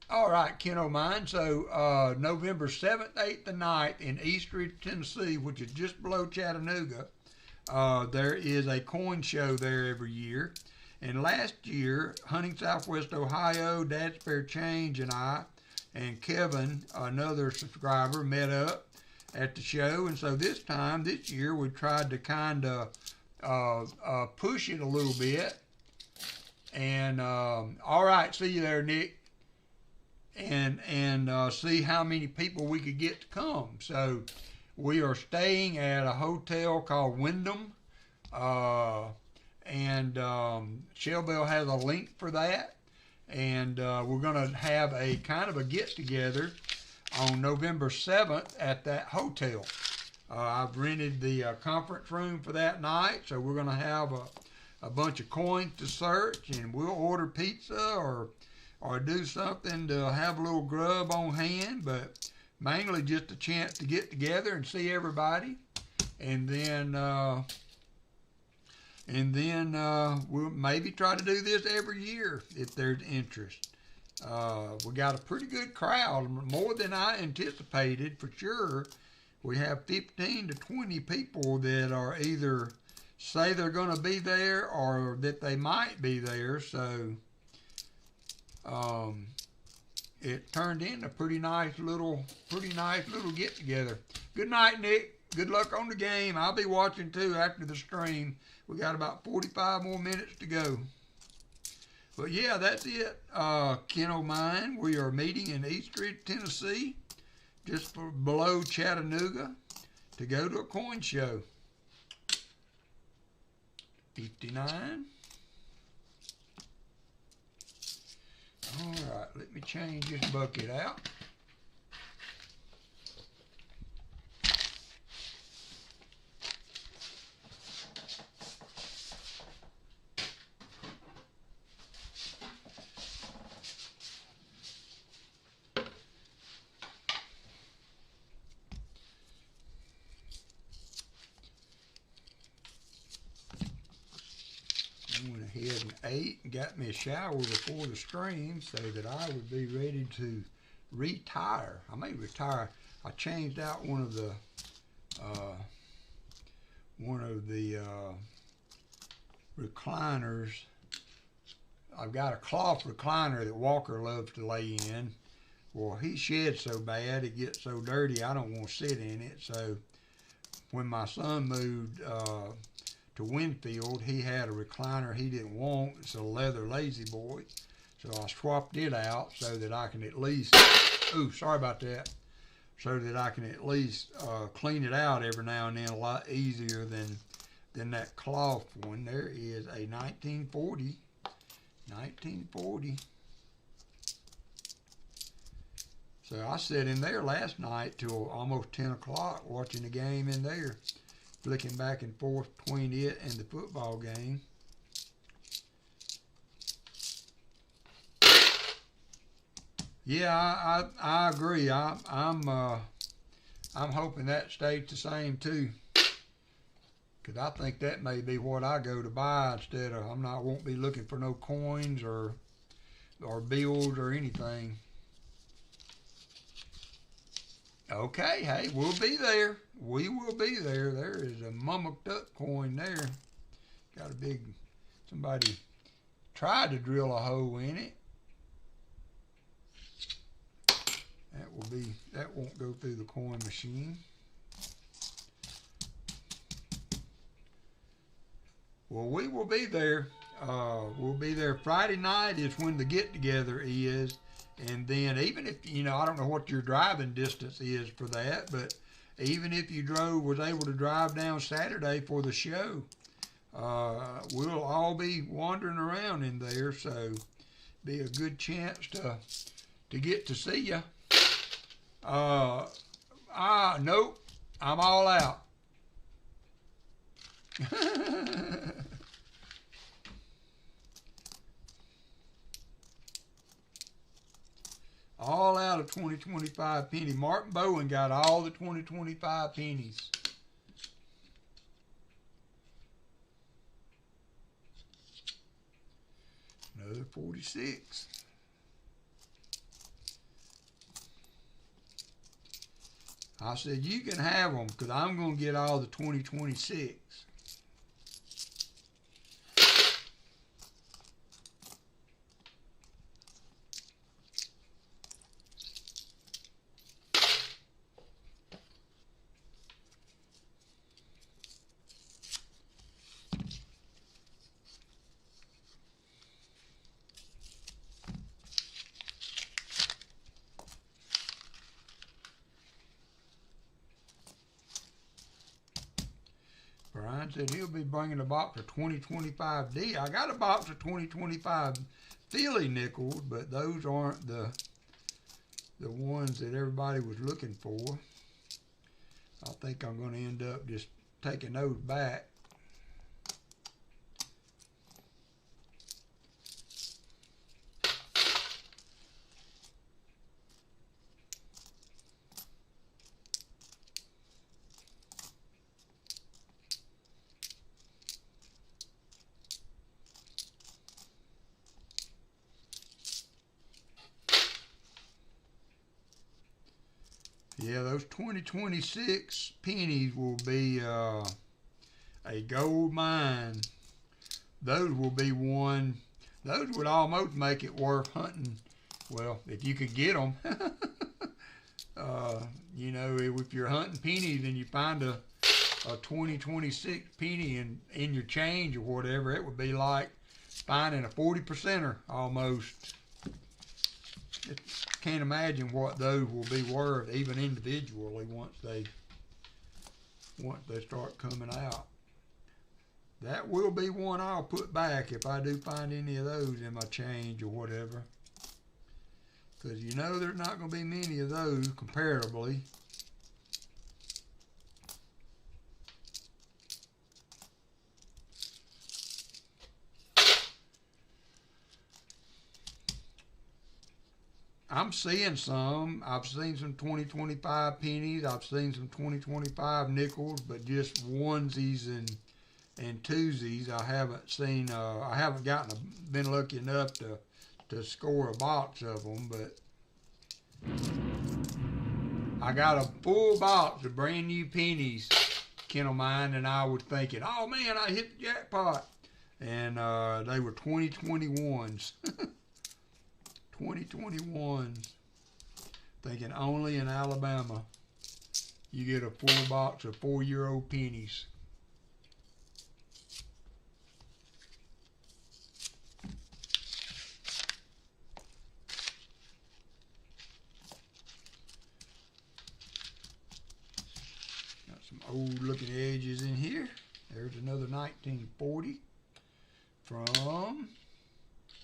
All right, Ken O'Mine. So November 7th, 8th, and 9th in Eastridge, Tennessee, which is just below Chattanooga, there is a coin show there every year. And last year, Hunting Southwest Ohio, Dad Spare Change, and I, and Kevin, another subscriber, met up at the show. And so this year, we tried to kind of push it a little bit. And all right, see you there, Nick. And see how many people we could get to come. So we are staying at a hotel called Wyndham. And Shellbell has a link for that. And we're going to have a kind of a get-together on November 7th at that hotel. I've rented the conference room for that night, so we're going to have a bunch of coins to search, and we'll order pizza or do something to have a little grub on hand, but mainly just a chance to get together and see everybody. And then we'll maybe try to do this every year if there's interest. We got a pretty good crowd, more than I anticipated for sure. We have 15 to 20 people that are either say they're going to be there or that they might be there. So it turned into a pretty nice little get together. Good night, Nick. Good luck on the game. I'll be watching too after the stream. We got about 45 more minutes to go. But yeah, that's it. Ken O'Mine, we are meeting in Eastridge, Tennessee, just below Chattanooga, to go to a coin show. 59. All right, let me change this bucket out. I went ahead and ate and got me a shower before the stream so that I would be ready to retire. I may retire. I changed out one of the recliners. I've got a cloth recliner that Walker loves to lay in. Well, he sheds so bad, it gets so dirty, I don't want to sit in it. So when my son moved to Winfield, he had a recliner he didn't want. It's a leather lazy boy. So I swapped it out so that I can at least, ooh, sorry about that, so that I can at least clean it out every now and then a lot easier than that cloth one. There is a 1940. So I sat in there last night till almost 10 o'clock watching the game in there, flicking back and forth between it and the football game. Yeah, I agree. I'm hoping that stays the same too, because I think that may be what I go to buy instead of, won't be looking for no coins or bills or anything. Okay, hey, we'll be there. We will be there. There is a Mama Duck coin there. Got a big, somebody tried to drill a hole in it. That won't go through the coin machine. Well, we will be there. We'll be there Friday night is when the get-together is. And then even if, I don't know what your driving distance is for that, but even if you was able to drive down Saturday for the show, we'll all be wandering around in there, so be a good chance to get to see you. Nope, I'm all out. All out of 2025 penny. Martin Bowen got all the 2025 pennies. Another 46. I said, you can have them because I'm going to get all the 2026. Brian said he'll be bringing a box of 2025D. I got a box of 2025 Philly nickels, but those aren't the ones that everybody was looking for. I think I'm going to end up just taking those back. Yeah, those 2026 pennies will be a gold mine. Those will be one. Those would almost make it worth hunting. Well, if you could get them. If you're hunting pennies and you find a 2026 penny in your change or whatever, it would be like finding a 40%er almost. Can't imagine what those will be worth even individually once they start coming out. That will be one I'll put back if I do find any of those in my change or whatever, because there's not going to be many of those comparably. I'm seeing some. I've seen some 2025 pennies. I've seen some 2025 nickels, but just onesies and twosies. I haven't seen. I haven't been lucky enough to score a box of them. But I got a full box of brand new pennies, Kennel Mine, and I was thinking, oh man, I hit the jackpot. And they were 2021s. 2021s. Thinking only in Alabama you get a full box of 4-year-old pennies. Got some old looking edges in here. There's another 1940 from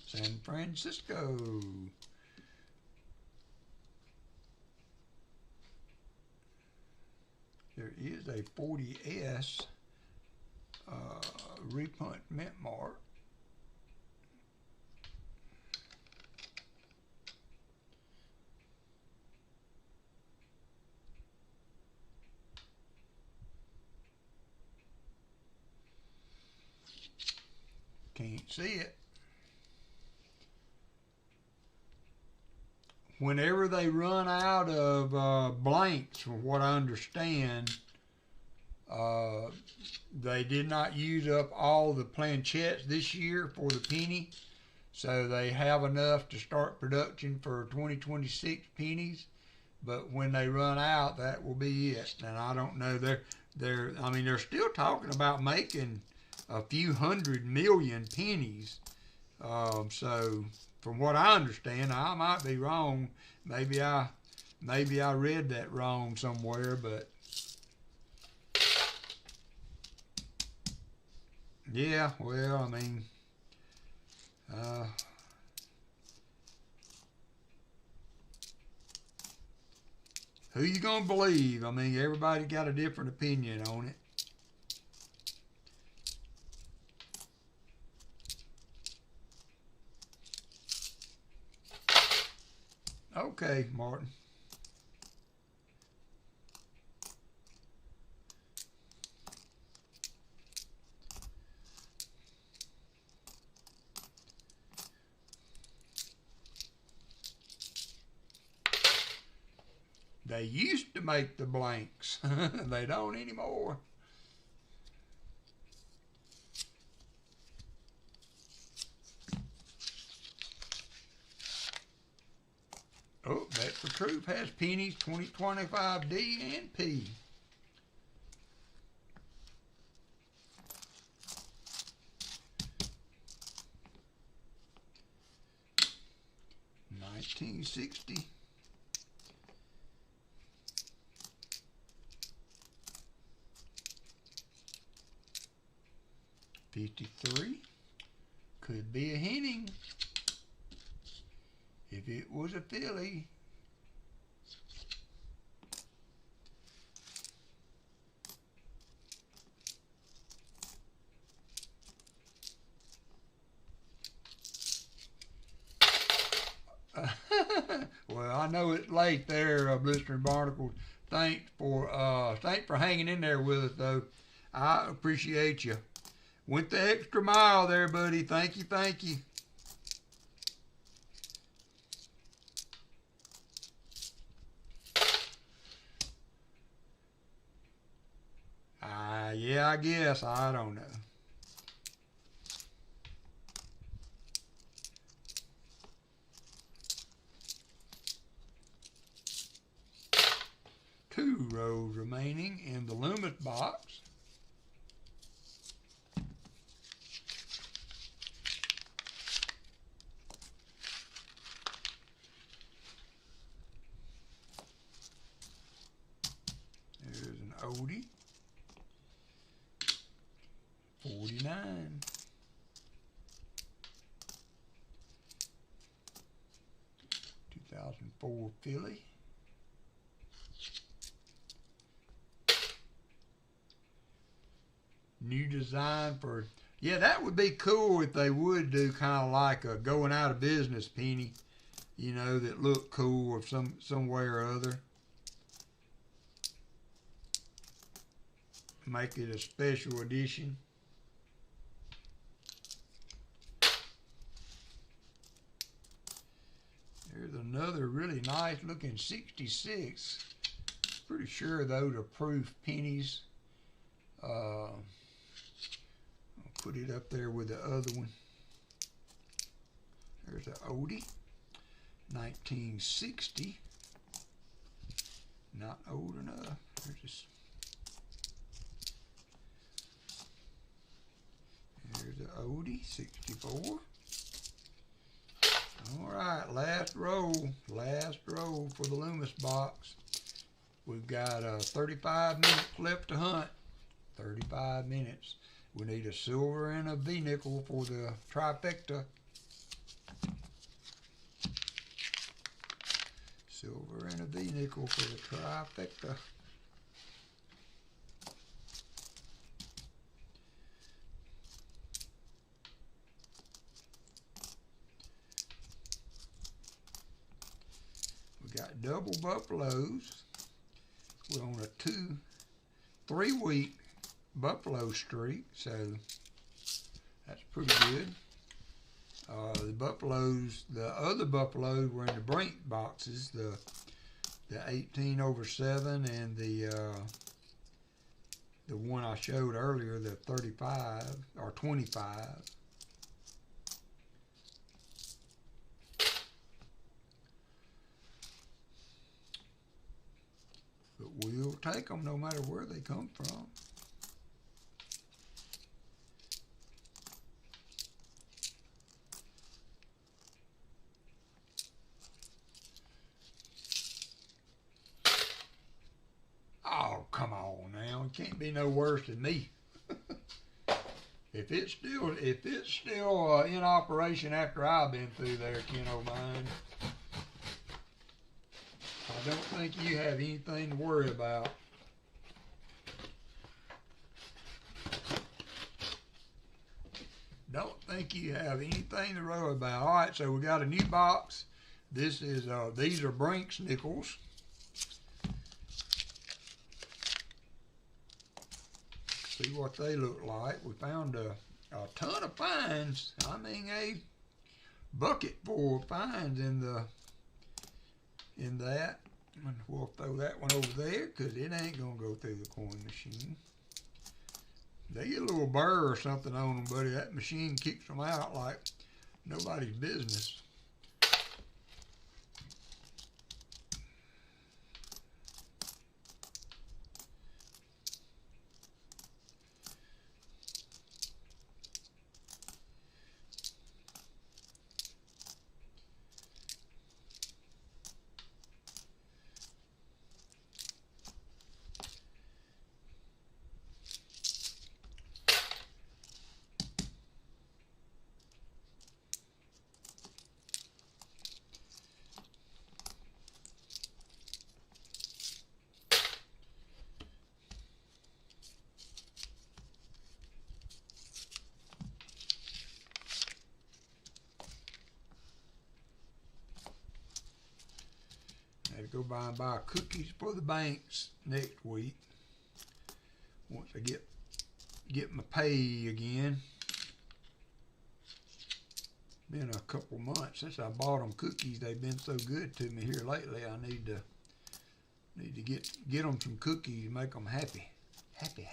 San Francisco. There is a 40S repunt mint mark. Can't see it. Whenever they run out of blanks, from what I understand, they did not use up all the planchettes this year for the penny, so they have enough to start production for 2026 pennies. But when they run out, that will be it. And I don't know. I mean, they're still talking about making a few 100 million pennies. So from what I understand, I might be wrong. Maybe I read that wrong somewhere, but yeah, well, I mean, who you gonna believe? I mean, everybody got a different opinion on it. Okay, Martin. They used to make the blanks. They don't anymore. Oh, that's the truth. Has pennies 2025 D and P. $19.60. $53. Could be a Henning. If it was a filly. Well, I know it's late there, Blistering Barnacles. Thanks for hanging in there with us, though. I appreciate you. Went the extra mile there, buddy. Thank you, thank you. Yeah, I guess. I don't know. Two rows remaining in the Loomis box. There's an oldie. 49. '2004 filly. New design for, yeah, that would be cool if they would do kind of like a going out of business penny, you know, that looked cool of some way or other. Make it a special edition. There's another really nice looking 66. Pretty sure those are proof pennies. I'll put it up there with the other one. There's an oldie, 1960. Not old enough. There's an oldie, 64. All right, last row for the Loomis box. We've got 35 minutes left to hunt. 35 minutes. We need a silver and a V-nickel for the trifecta. Silver and a V-nickel for the trifecta. We got double buffaloes. We're on a 3-week buffalo streak, so that's pretty good. The other buffaloes were in the Brink boxes, the 18/7 and the one I showed earlier, the 35 or 25. But we'll take them no matter where they come from. Oh, come on now. It can't be no worse than me. If it's still in operation after I've been through there, Ken O'Mine, I don't think you have anything to worry about. Don't think you have anything to worry about. All right, so we got a new box. This is these are Brinks nickels. See what they look like. We found a ton of finds. I mean, a bucket full of finds in that. And we'll throw that one over there because it ain't gonna go through the coin machine. They get a little burr or something on them, buddy. That machine kicks them out like nobody's business. Go by and buy cookies for the banks next week once I get my pay again. Been a couple months since I bought them cookies. They've been so good to me here lately. I need to get them some cookies and make them happy. Happy.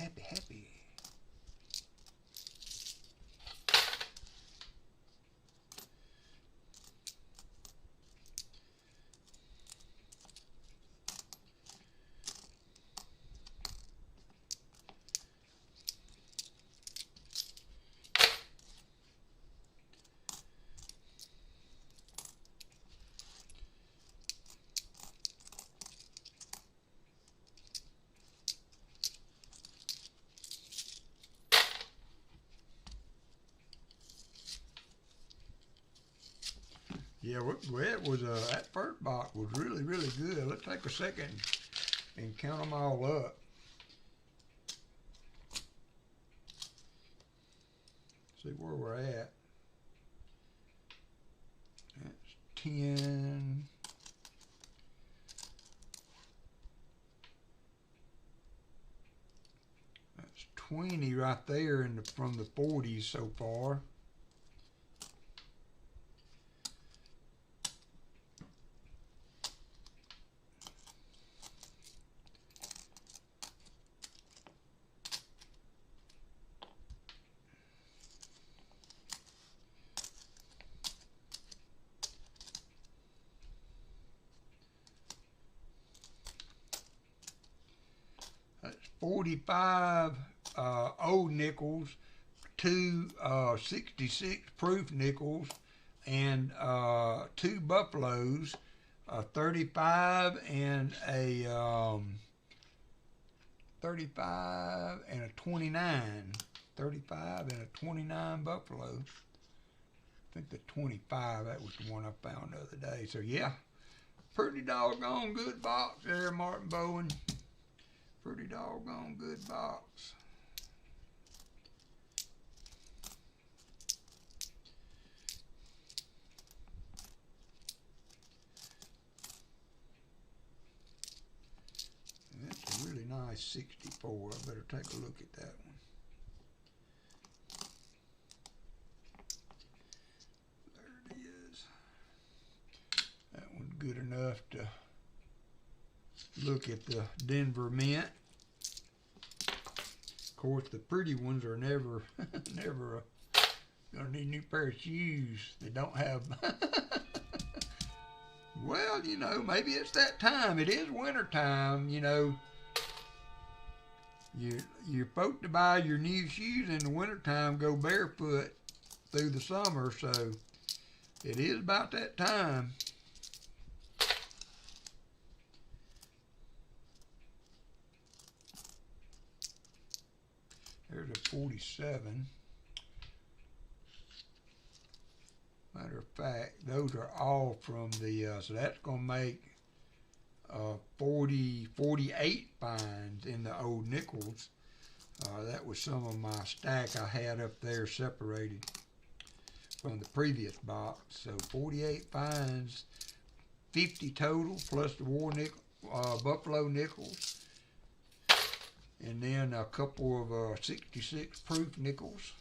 Yeah, well, it was that first box was really good. Let's take a second and count them all up. See where we're at. That's 10. That's 20 right there from the 40s so far. 45 old nickels, 2 66 proof nickels, and 2 buffaloes, a 35 and a 35 and a 29. 35 and a 29 buffalo. I think the 25, that was the one I found the other day. So yeah, pretty doggone good box there, Martin Bowen. Pretty doggone good box. And that's a really nice 64. I better take a look at that one. There it is. That one's good enough to look at the Denver Mint. Of course, the pretty ones are never, never gonna need a new pair of shoes. They don't have. Well, you know, maybe it's that time. It is winter time, you know. You're supposed to buy your new shoes in the wintertime, go barefoot through the summer, so it is about that time. There's a 47. Matter of fact, those are all from the, so that's going to make 48 finds in the old nickels. That was some of my stack I had up there separated from the previous box. So 48 finds, 50 total, plus the war nickel, buffalo nickels. And then a couple of 66 proof nickels.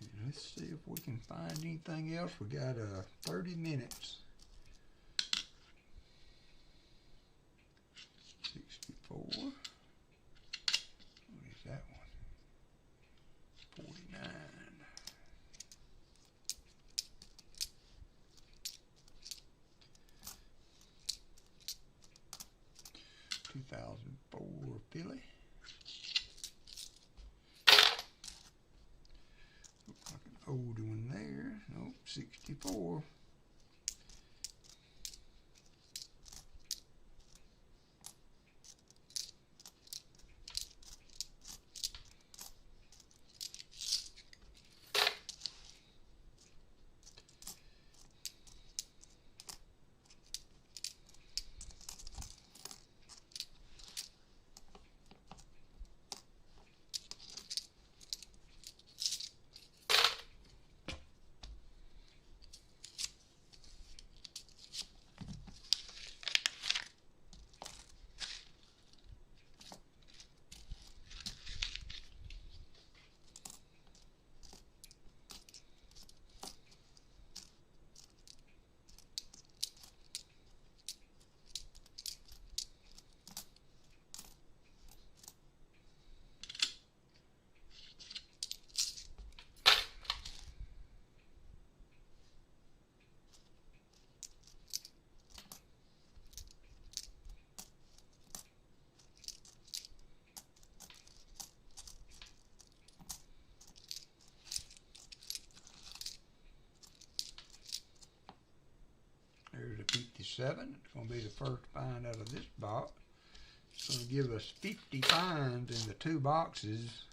And let's see if we can find anything else. We got 30 minutes. 64. What is that one? 49. 2004 Philly. Looks like an old one there. Nope, 64. There's a 57. It's going to be the first find out of this box. It's going to give us 50 finds in the 2 boxes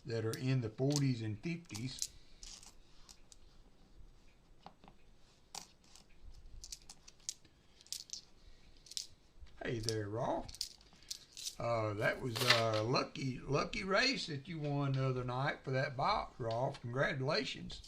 that are in the 40s and 50s. Hey there, Rolf. That was a lucky race that you won the other night for that box, Rolf. Congratulations.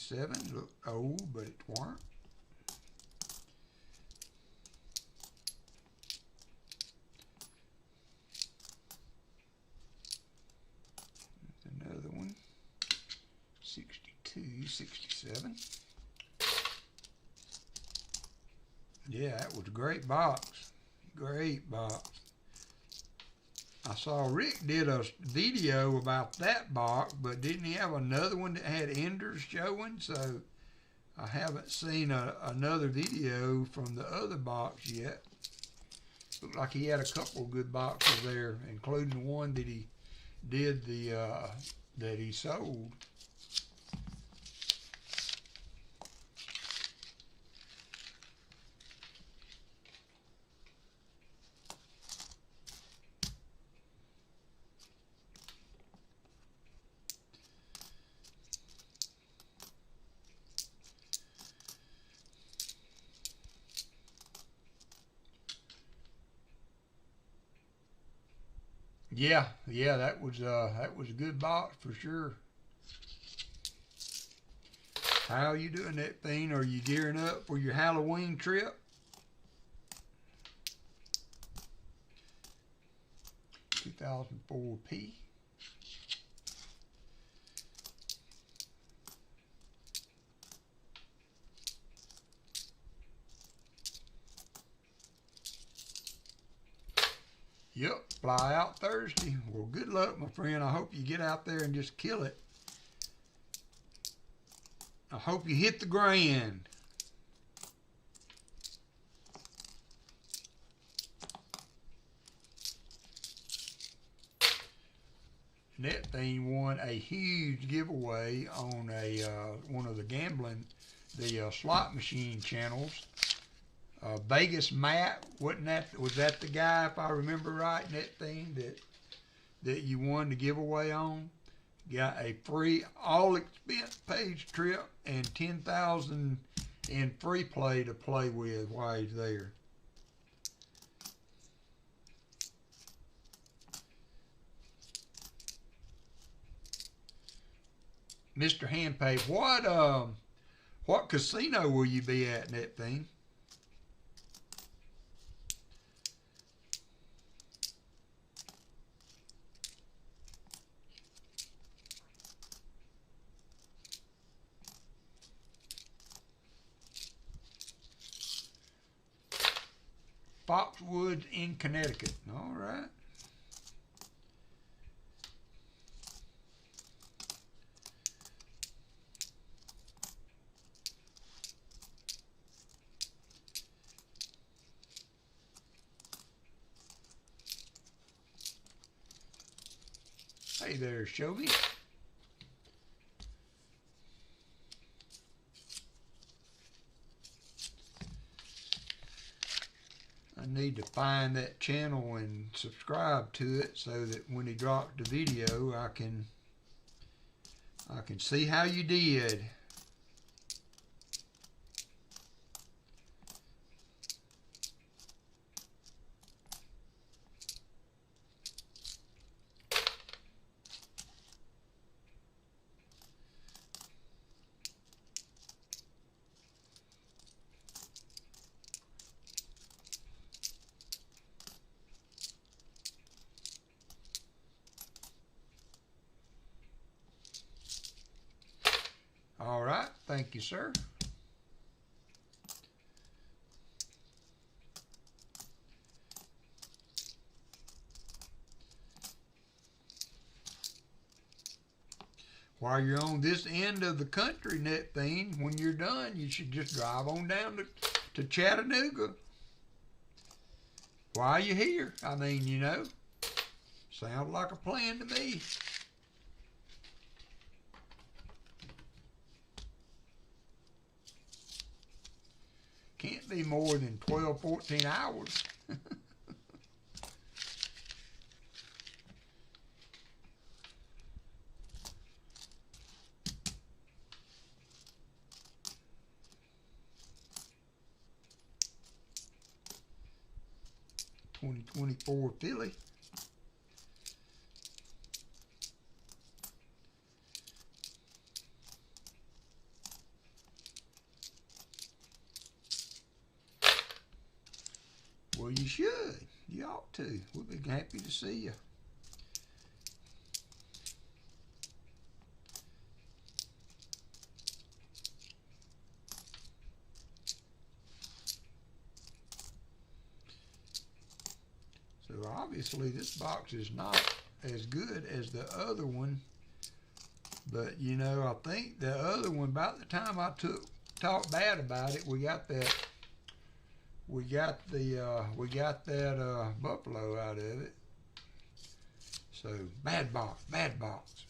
67. Looked old, but it weren't. There's another one. 62, 67. Yeah, that was a great box. Great box. I saw Rick did a video about that box, but didn't he have another one that had enders showing? So I haven't seen another video from the other box yet. Looked like he had a couple of good boxes there, including the one that he did that he sold. Yeah, that was a good box for sure. How are you doing that thing? Are you gearing up for your Halloween trip? 2004 P. Yep, fly out Thursday. Well, good luck, my friend. I hope you get out there and just kill it. I hope you hit the grand. And that thing won a huge giveaway on one of the gambling, the slot machine channels. Vegas Matt, was that the guy, if I remember right, in that thing that you won the giveaway on? Got a free all expense paid trip and 10,000 in free play to play with while he's there. Mr. Handpay, what casino will you be at in that thing? Foxwoods in Connecticut. All right. Hey there, Shelby. I need to find that channel and subscribe to it so that when he drops the video, I can see how you did. All right, thank you, sir. While you're on this end of the country, net thing, when you're done, you should just drive on down to Chattanooga. While you're here, I mean, you know, sounds like a plan to me. Can't be more than 12, 14 hours. '24 Philly. Well, you should. You ought to. We'll be happy to see you. So obviously this box is not as good as the other one, but you know, I think the other one, about the time I talked bad about it, we got that buffalo out of it. So bad box, bad box.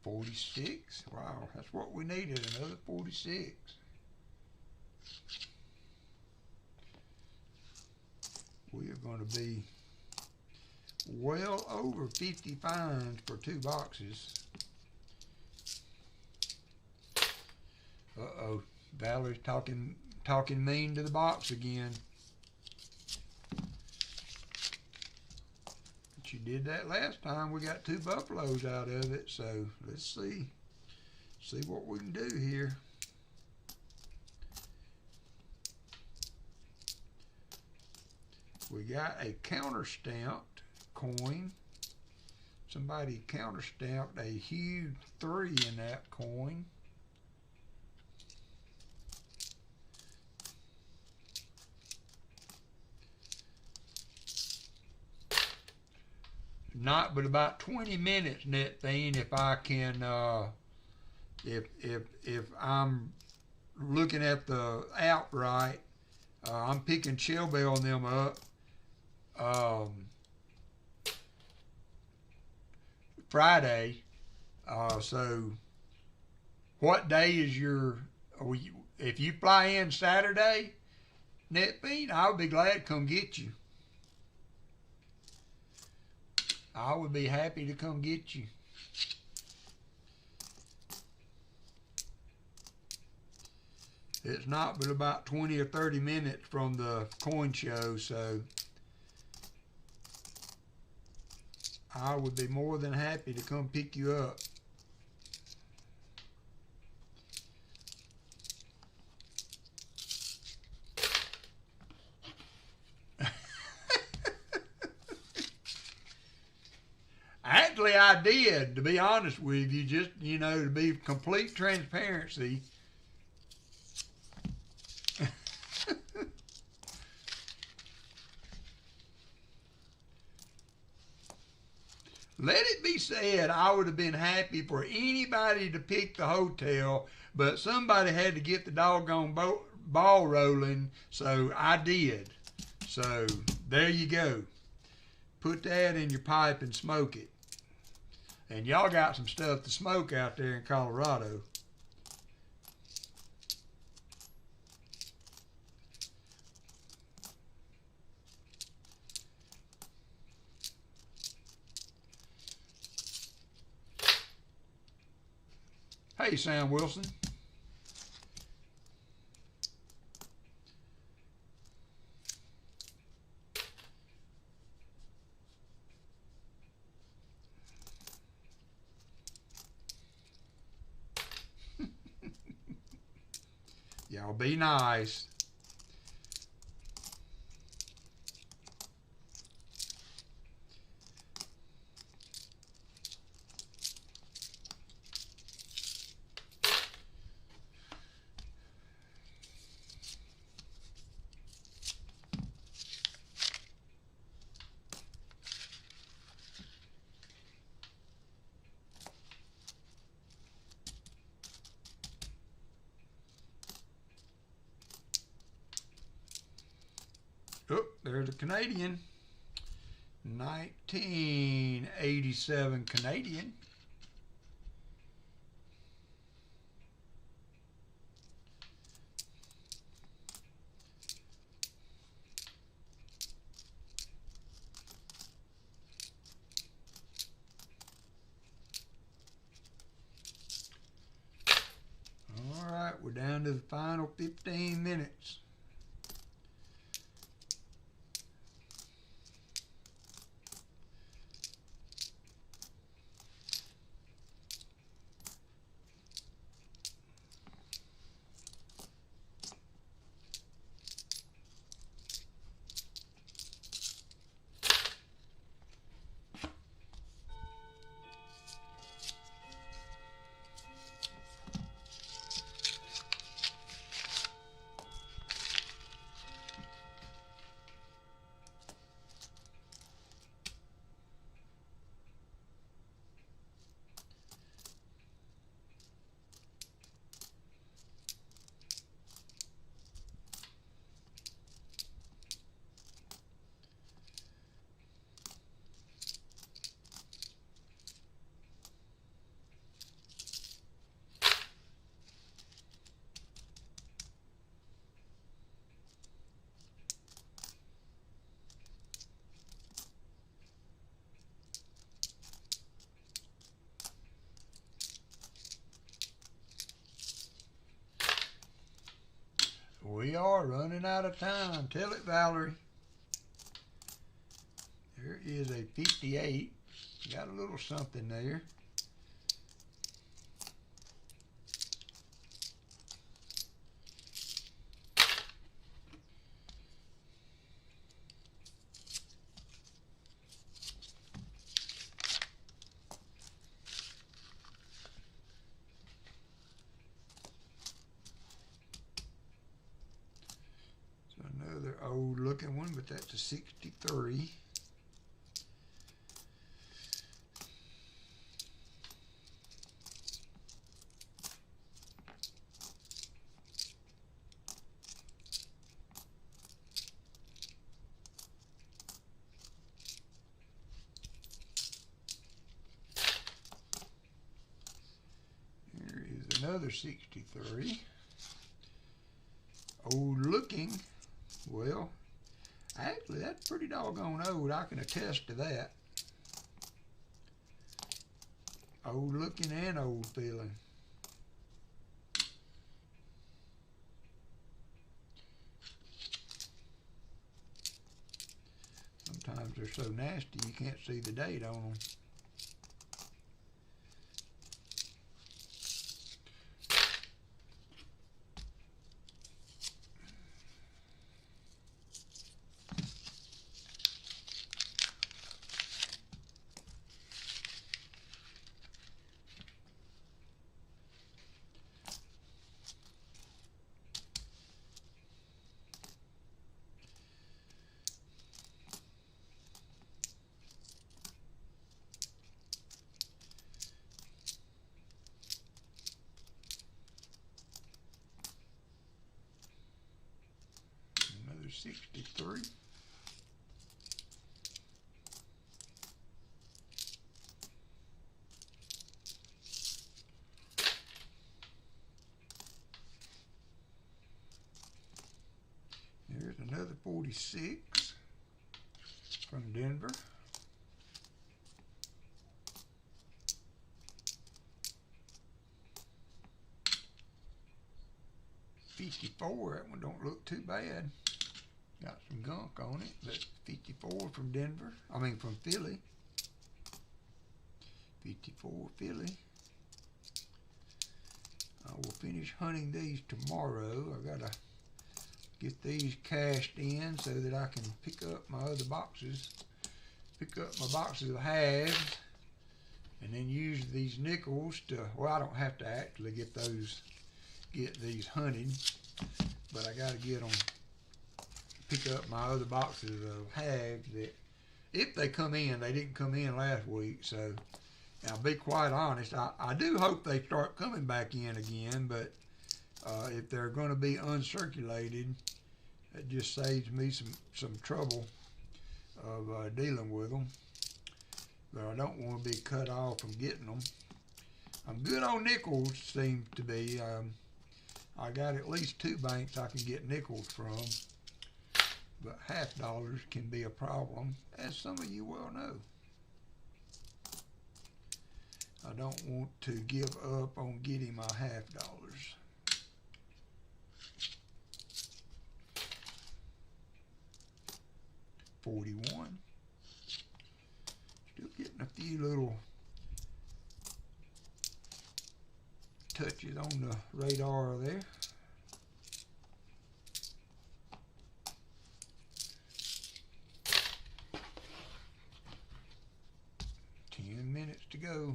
$46. Wow, that's what we needed, another 46. We are going to be well over 50 fines for 2 boxes. Uh-oh, Valerie's talking mean to the box again. She did that last time. We got 2 buffaloes out of it, so let's see what we can do here. We got a counter-stamped coin. Somebody counter-stamped a huge 3 in that coin. Not but about 20 minutes, Net Fiend, if I can, if I'm looking at the app right. I'm picking Shelby on them up Friday. So what day is your, if you fly in Saturday, Net Fiend, I'll be glad to come get you. I would be happy to come get you. It's not but about 20 or 30 minutes from the coin show, so I would be more than happy to come pick you up. Actually, I did, to be honest with you, just, you know, to be complete transparency. Let it be said, I would have been happy for anybody to pick the hotel, but somebody had to get the doggone ball rolling, so I did. So there you go. Put that in your pipe and smoke it. And y'all got some stuff to smoke out there in Colorado. Hey, Sam Wilson. Y'all be nice. there's a Canadian. 1987 Canadian. All right, we're down to the final 15 minutes. We are running out of time. Tell it, Valerie. There is a 58. Got a little something there. Another old looking one, but that's a 63. Here is another 63. Old looking. Well, actually, that's pretty doggone old. I can attest to that. Old looking and old feeling. Sometimes they're so nasty you can't see the date on them. Another 63. Here's another 46 from Denver. $54, that one don't look too bad. Got some gunk on it, but 54 from Denver. I mean from Philly. 54 Philly. I will finish hunting these tomorrow. I gotta get these cashed in so that I can pick up my other boxes. Pick up my boxes of halves and then use these nickels to, well, I don't have to actually get these hunted, but I gotta get them, pick up my other boxes of halves that, if they come in, they didn't come in last week, so I'll be quite honest, I do hope they start coming back in again, but if they're going to be uncirculated, It just saves me some trouble of dealing with them. But I don't want to be cut off from getting them. I'm good on nickels, seems to be. I got at least 2 banks I can get nickels from. But half dollars can be a problem, as some of you well know. I don't want to give up on getting my half dollars. $41. Still getting a few little touches on the radar there. Minutes to go.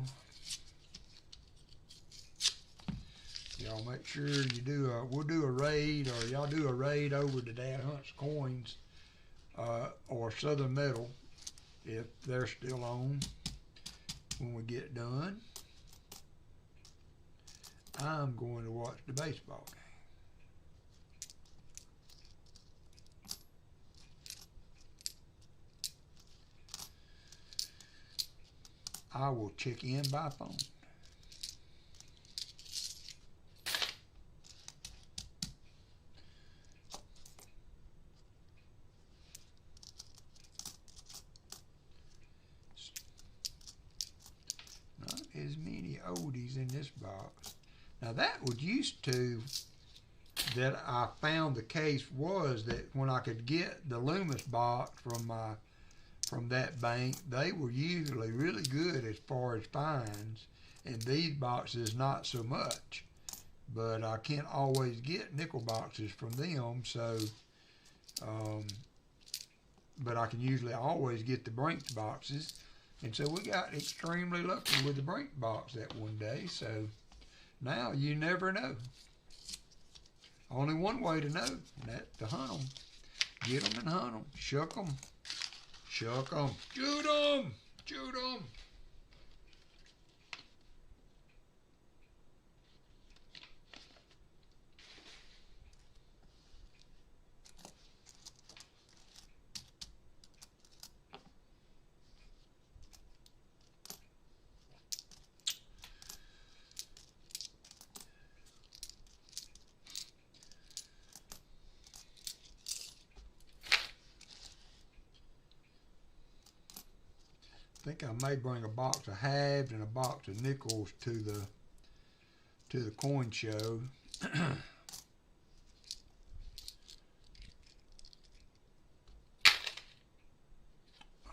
Y'all make sure you do we'll do a raid, or y'all do a raid over to Dad Hunt's Coins or Southern Metal if they're still on when we get done. I'm going to watch the baseball game. I will check in by phone. Not as many oldies in this box. Now that was used to, that I found the case was that when I could get the Loomis box from that bank, they were usually really good as far as fines, and these boxes not so much. But I can't always get nickel boxes from them, so but I can usually always get the Brinks boxes, and so we got extremely lucky with the Brinks box that one day. So now you never know. Only one way to know, and that's to hunt them. Get them and hunt them. Shuck them. Shuck them. Shoot them. Shoot them. I think I may bring a box of halves and a box of nickels to the coin show.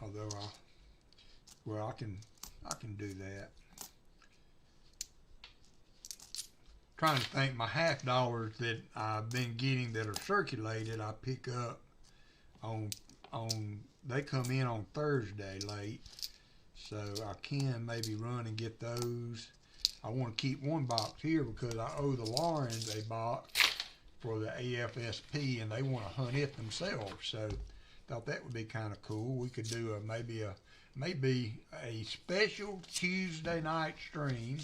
Although I can do that. Trying to think, my half dollars that I've been getting that are circulated, I pick up on they come in on Thursday late. So I can maybe run and get those. I want to keep one box here because I owe the Laurens a box for the AFSP, and they want to hunt it themselves. So thought that would be kind of cool. We could do maybe a special Tuesday night stream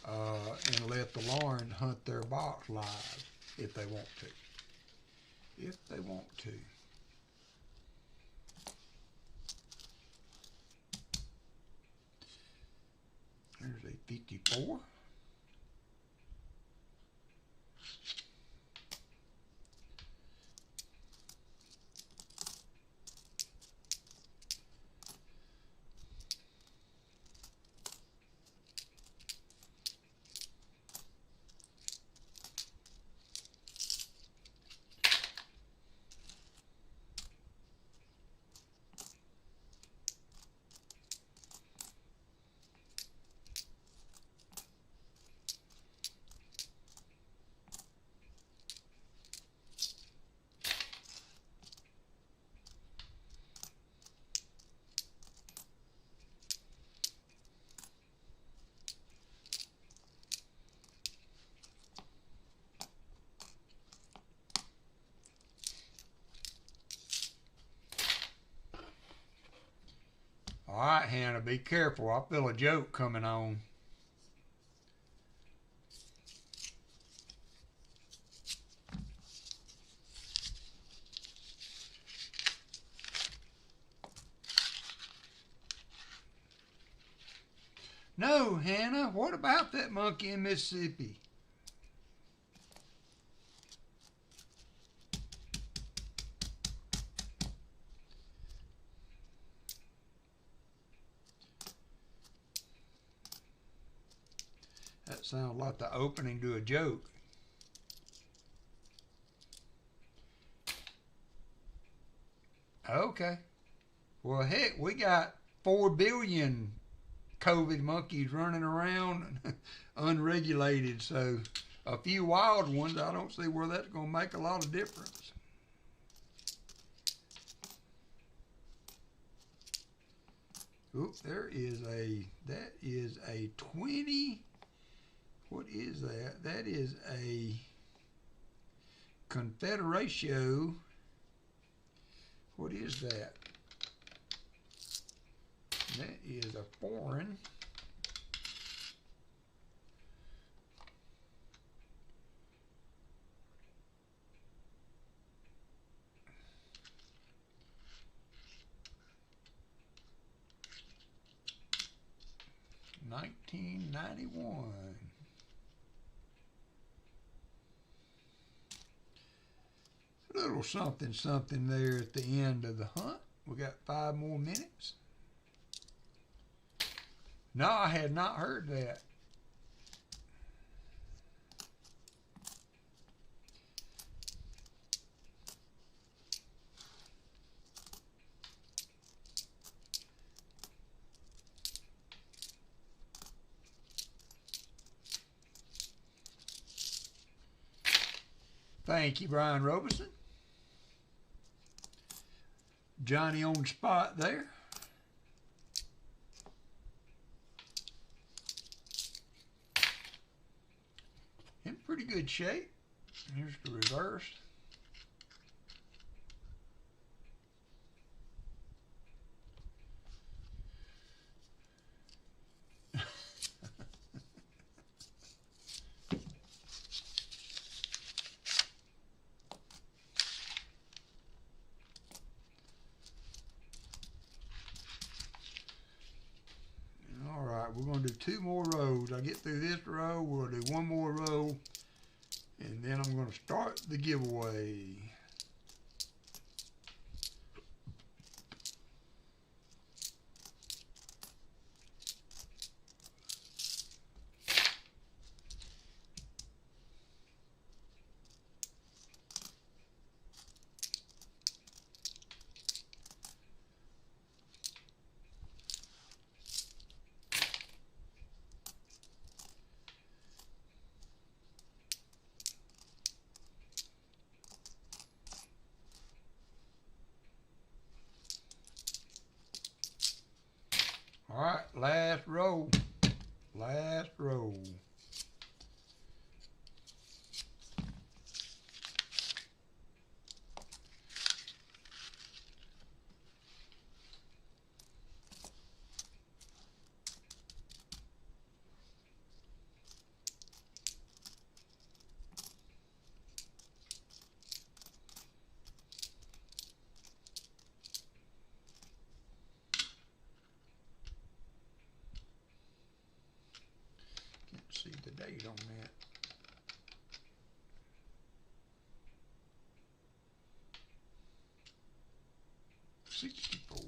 and let the Laurens hunt their box live if they want to. If they want to. There's a 54. All right, Hannah, be careful. I feel a joke coming on. No, Hannah, what about that monkey in Mississippi? That sounds like the opening to a joke. Okay. Well, heck, we got 4 billion COVID monkeys running around unregulated, so a few wild ones, I don't see where that's going to make a lot of difference. Oop, that is a 20, what is that? That is a Confederatio. What is that? That is a foreign. $19.91. A little something there at the end of the hunt. We got 5 more minutes. No, I had not heard that. Thank you, Brian Robeson. Johnny on the spot there. In pretty good shape. Here's the reverse. We're going to do 2 more rows. I get through this row, we'll do 1 more row, and then I'm going to start the giveaway. All right, last row. Last row. See the date on that. '64.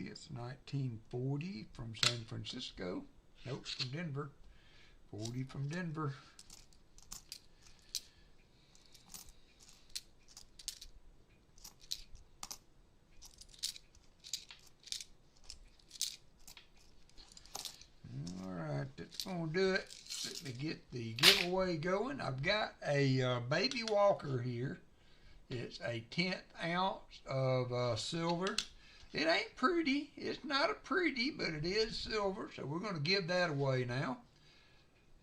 It's 1940 from San Francisco. Nope, from Denver. 40 from Denver. All right, that's going to do it. Let me get the giveaway going. I've got a baby walker here. It's a 1/10 ounce of silver. It ain't pretty. It's not a pretty, but it is silver, so we're going to give that away now.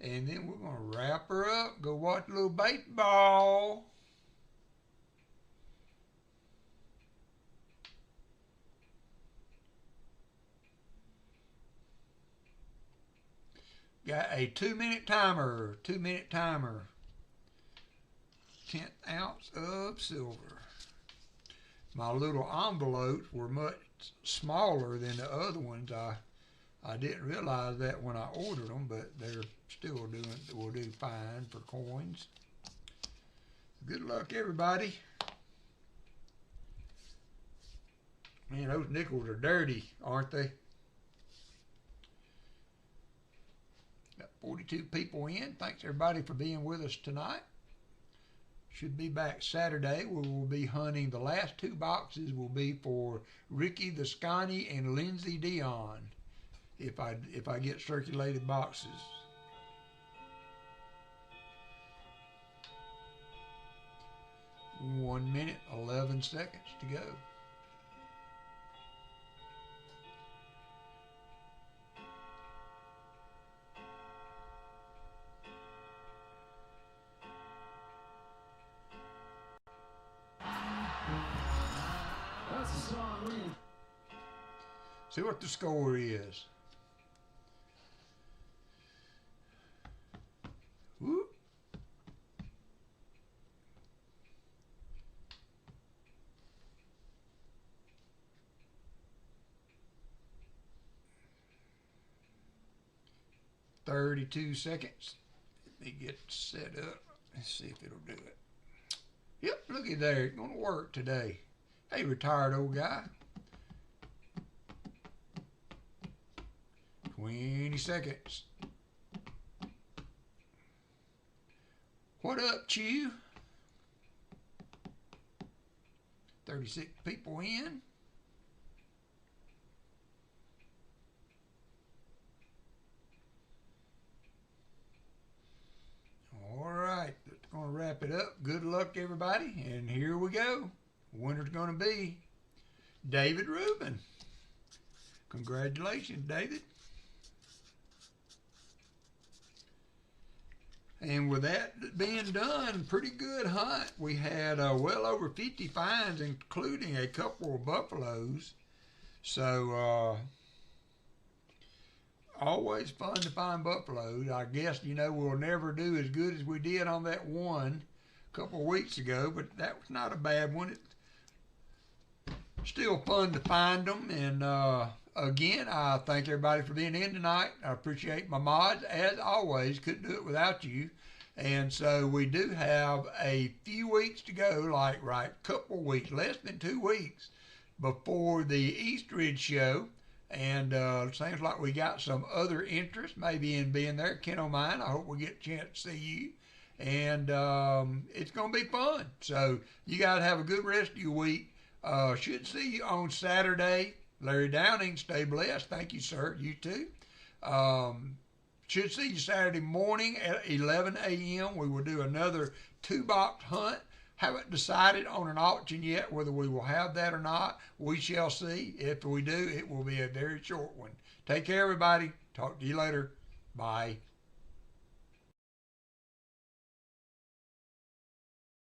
And then we're going to wrap her up, go watch a little baseball. Got a 2-minute timer, 2-minute timer. 1/10 ounce of silver. My little envelopes were much smaller than the other ones. I didn't realize that when I ordered them, but they're still will do fine for coins. Good luck, everybody. Man, those nickels are dirty, aren't they? Got 42 people in. Thanks, everybody, for being with us tonight. Should be back Saturday. We will be hunting. The last 2 boxes will be for Ricky the Scotty and Lindsay Dion, if I get circulated boxes. One minute, 11 seconds to go. See what the score is. Whoop. "32 seconds. Let me get set up. Let's see if it'll do it. Yep, looky there. It's going to work today. Hey, retired old guy. 20 seconds. What up, Chew? 36 people in. All right, that's going to wrap it up. Good luck, everybody. And here we go. Winner's going to be David Rubin. Congratulations, David. And with that being done, pretty good hunt. We had well over 50 finds, including a couple of buffaloes. So always fun to find buffaloes. I guess, we'll never do as good as we did on that one a couple of weeks ago, but that was not a bad one. It's still fun to find them. And again, I thank everybody for being in tonight. I appreciate my mods, as always. Couldn't do it without you. And so we do have a few weeks to go, couple weeks, less than 2 weeks before the Eastridge show. And seems like we got some other interest maybe in being there. Ken O'Mine, I hope we get a chance to see you. And it's going to be fun. So you guys have a good rest of your week. Should see you on Saturday. Larry Downing, stay blessed. Thank you, sir. You too. Should see you Saturday morning at 11 a.m. We will do another 2-box hunt. Haven't decided on an auction yet whether we will have that or not. We shall see. If we do, it will be a very short one. Take care, everybody. Talk to you later. Bye.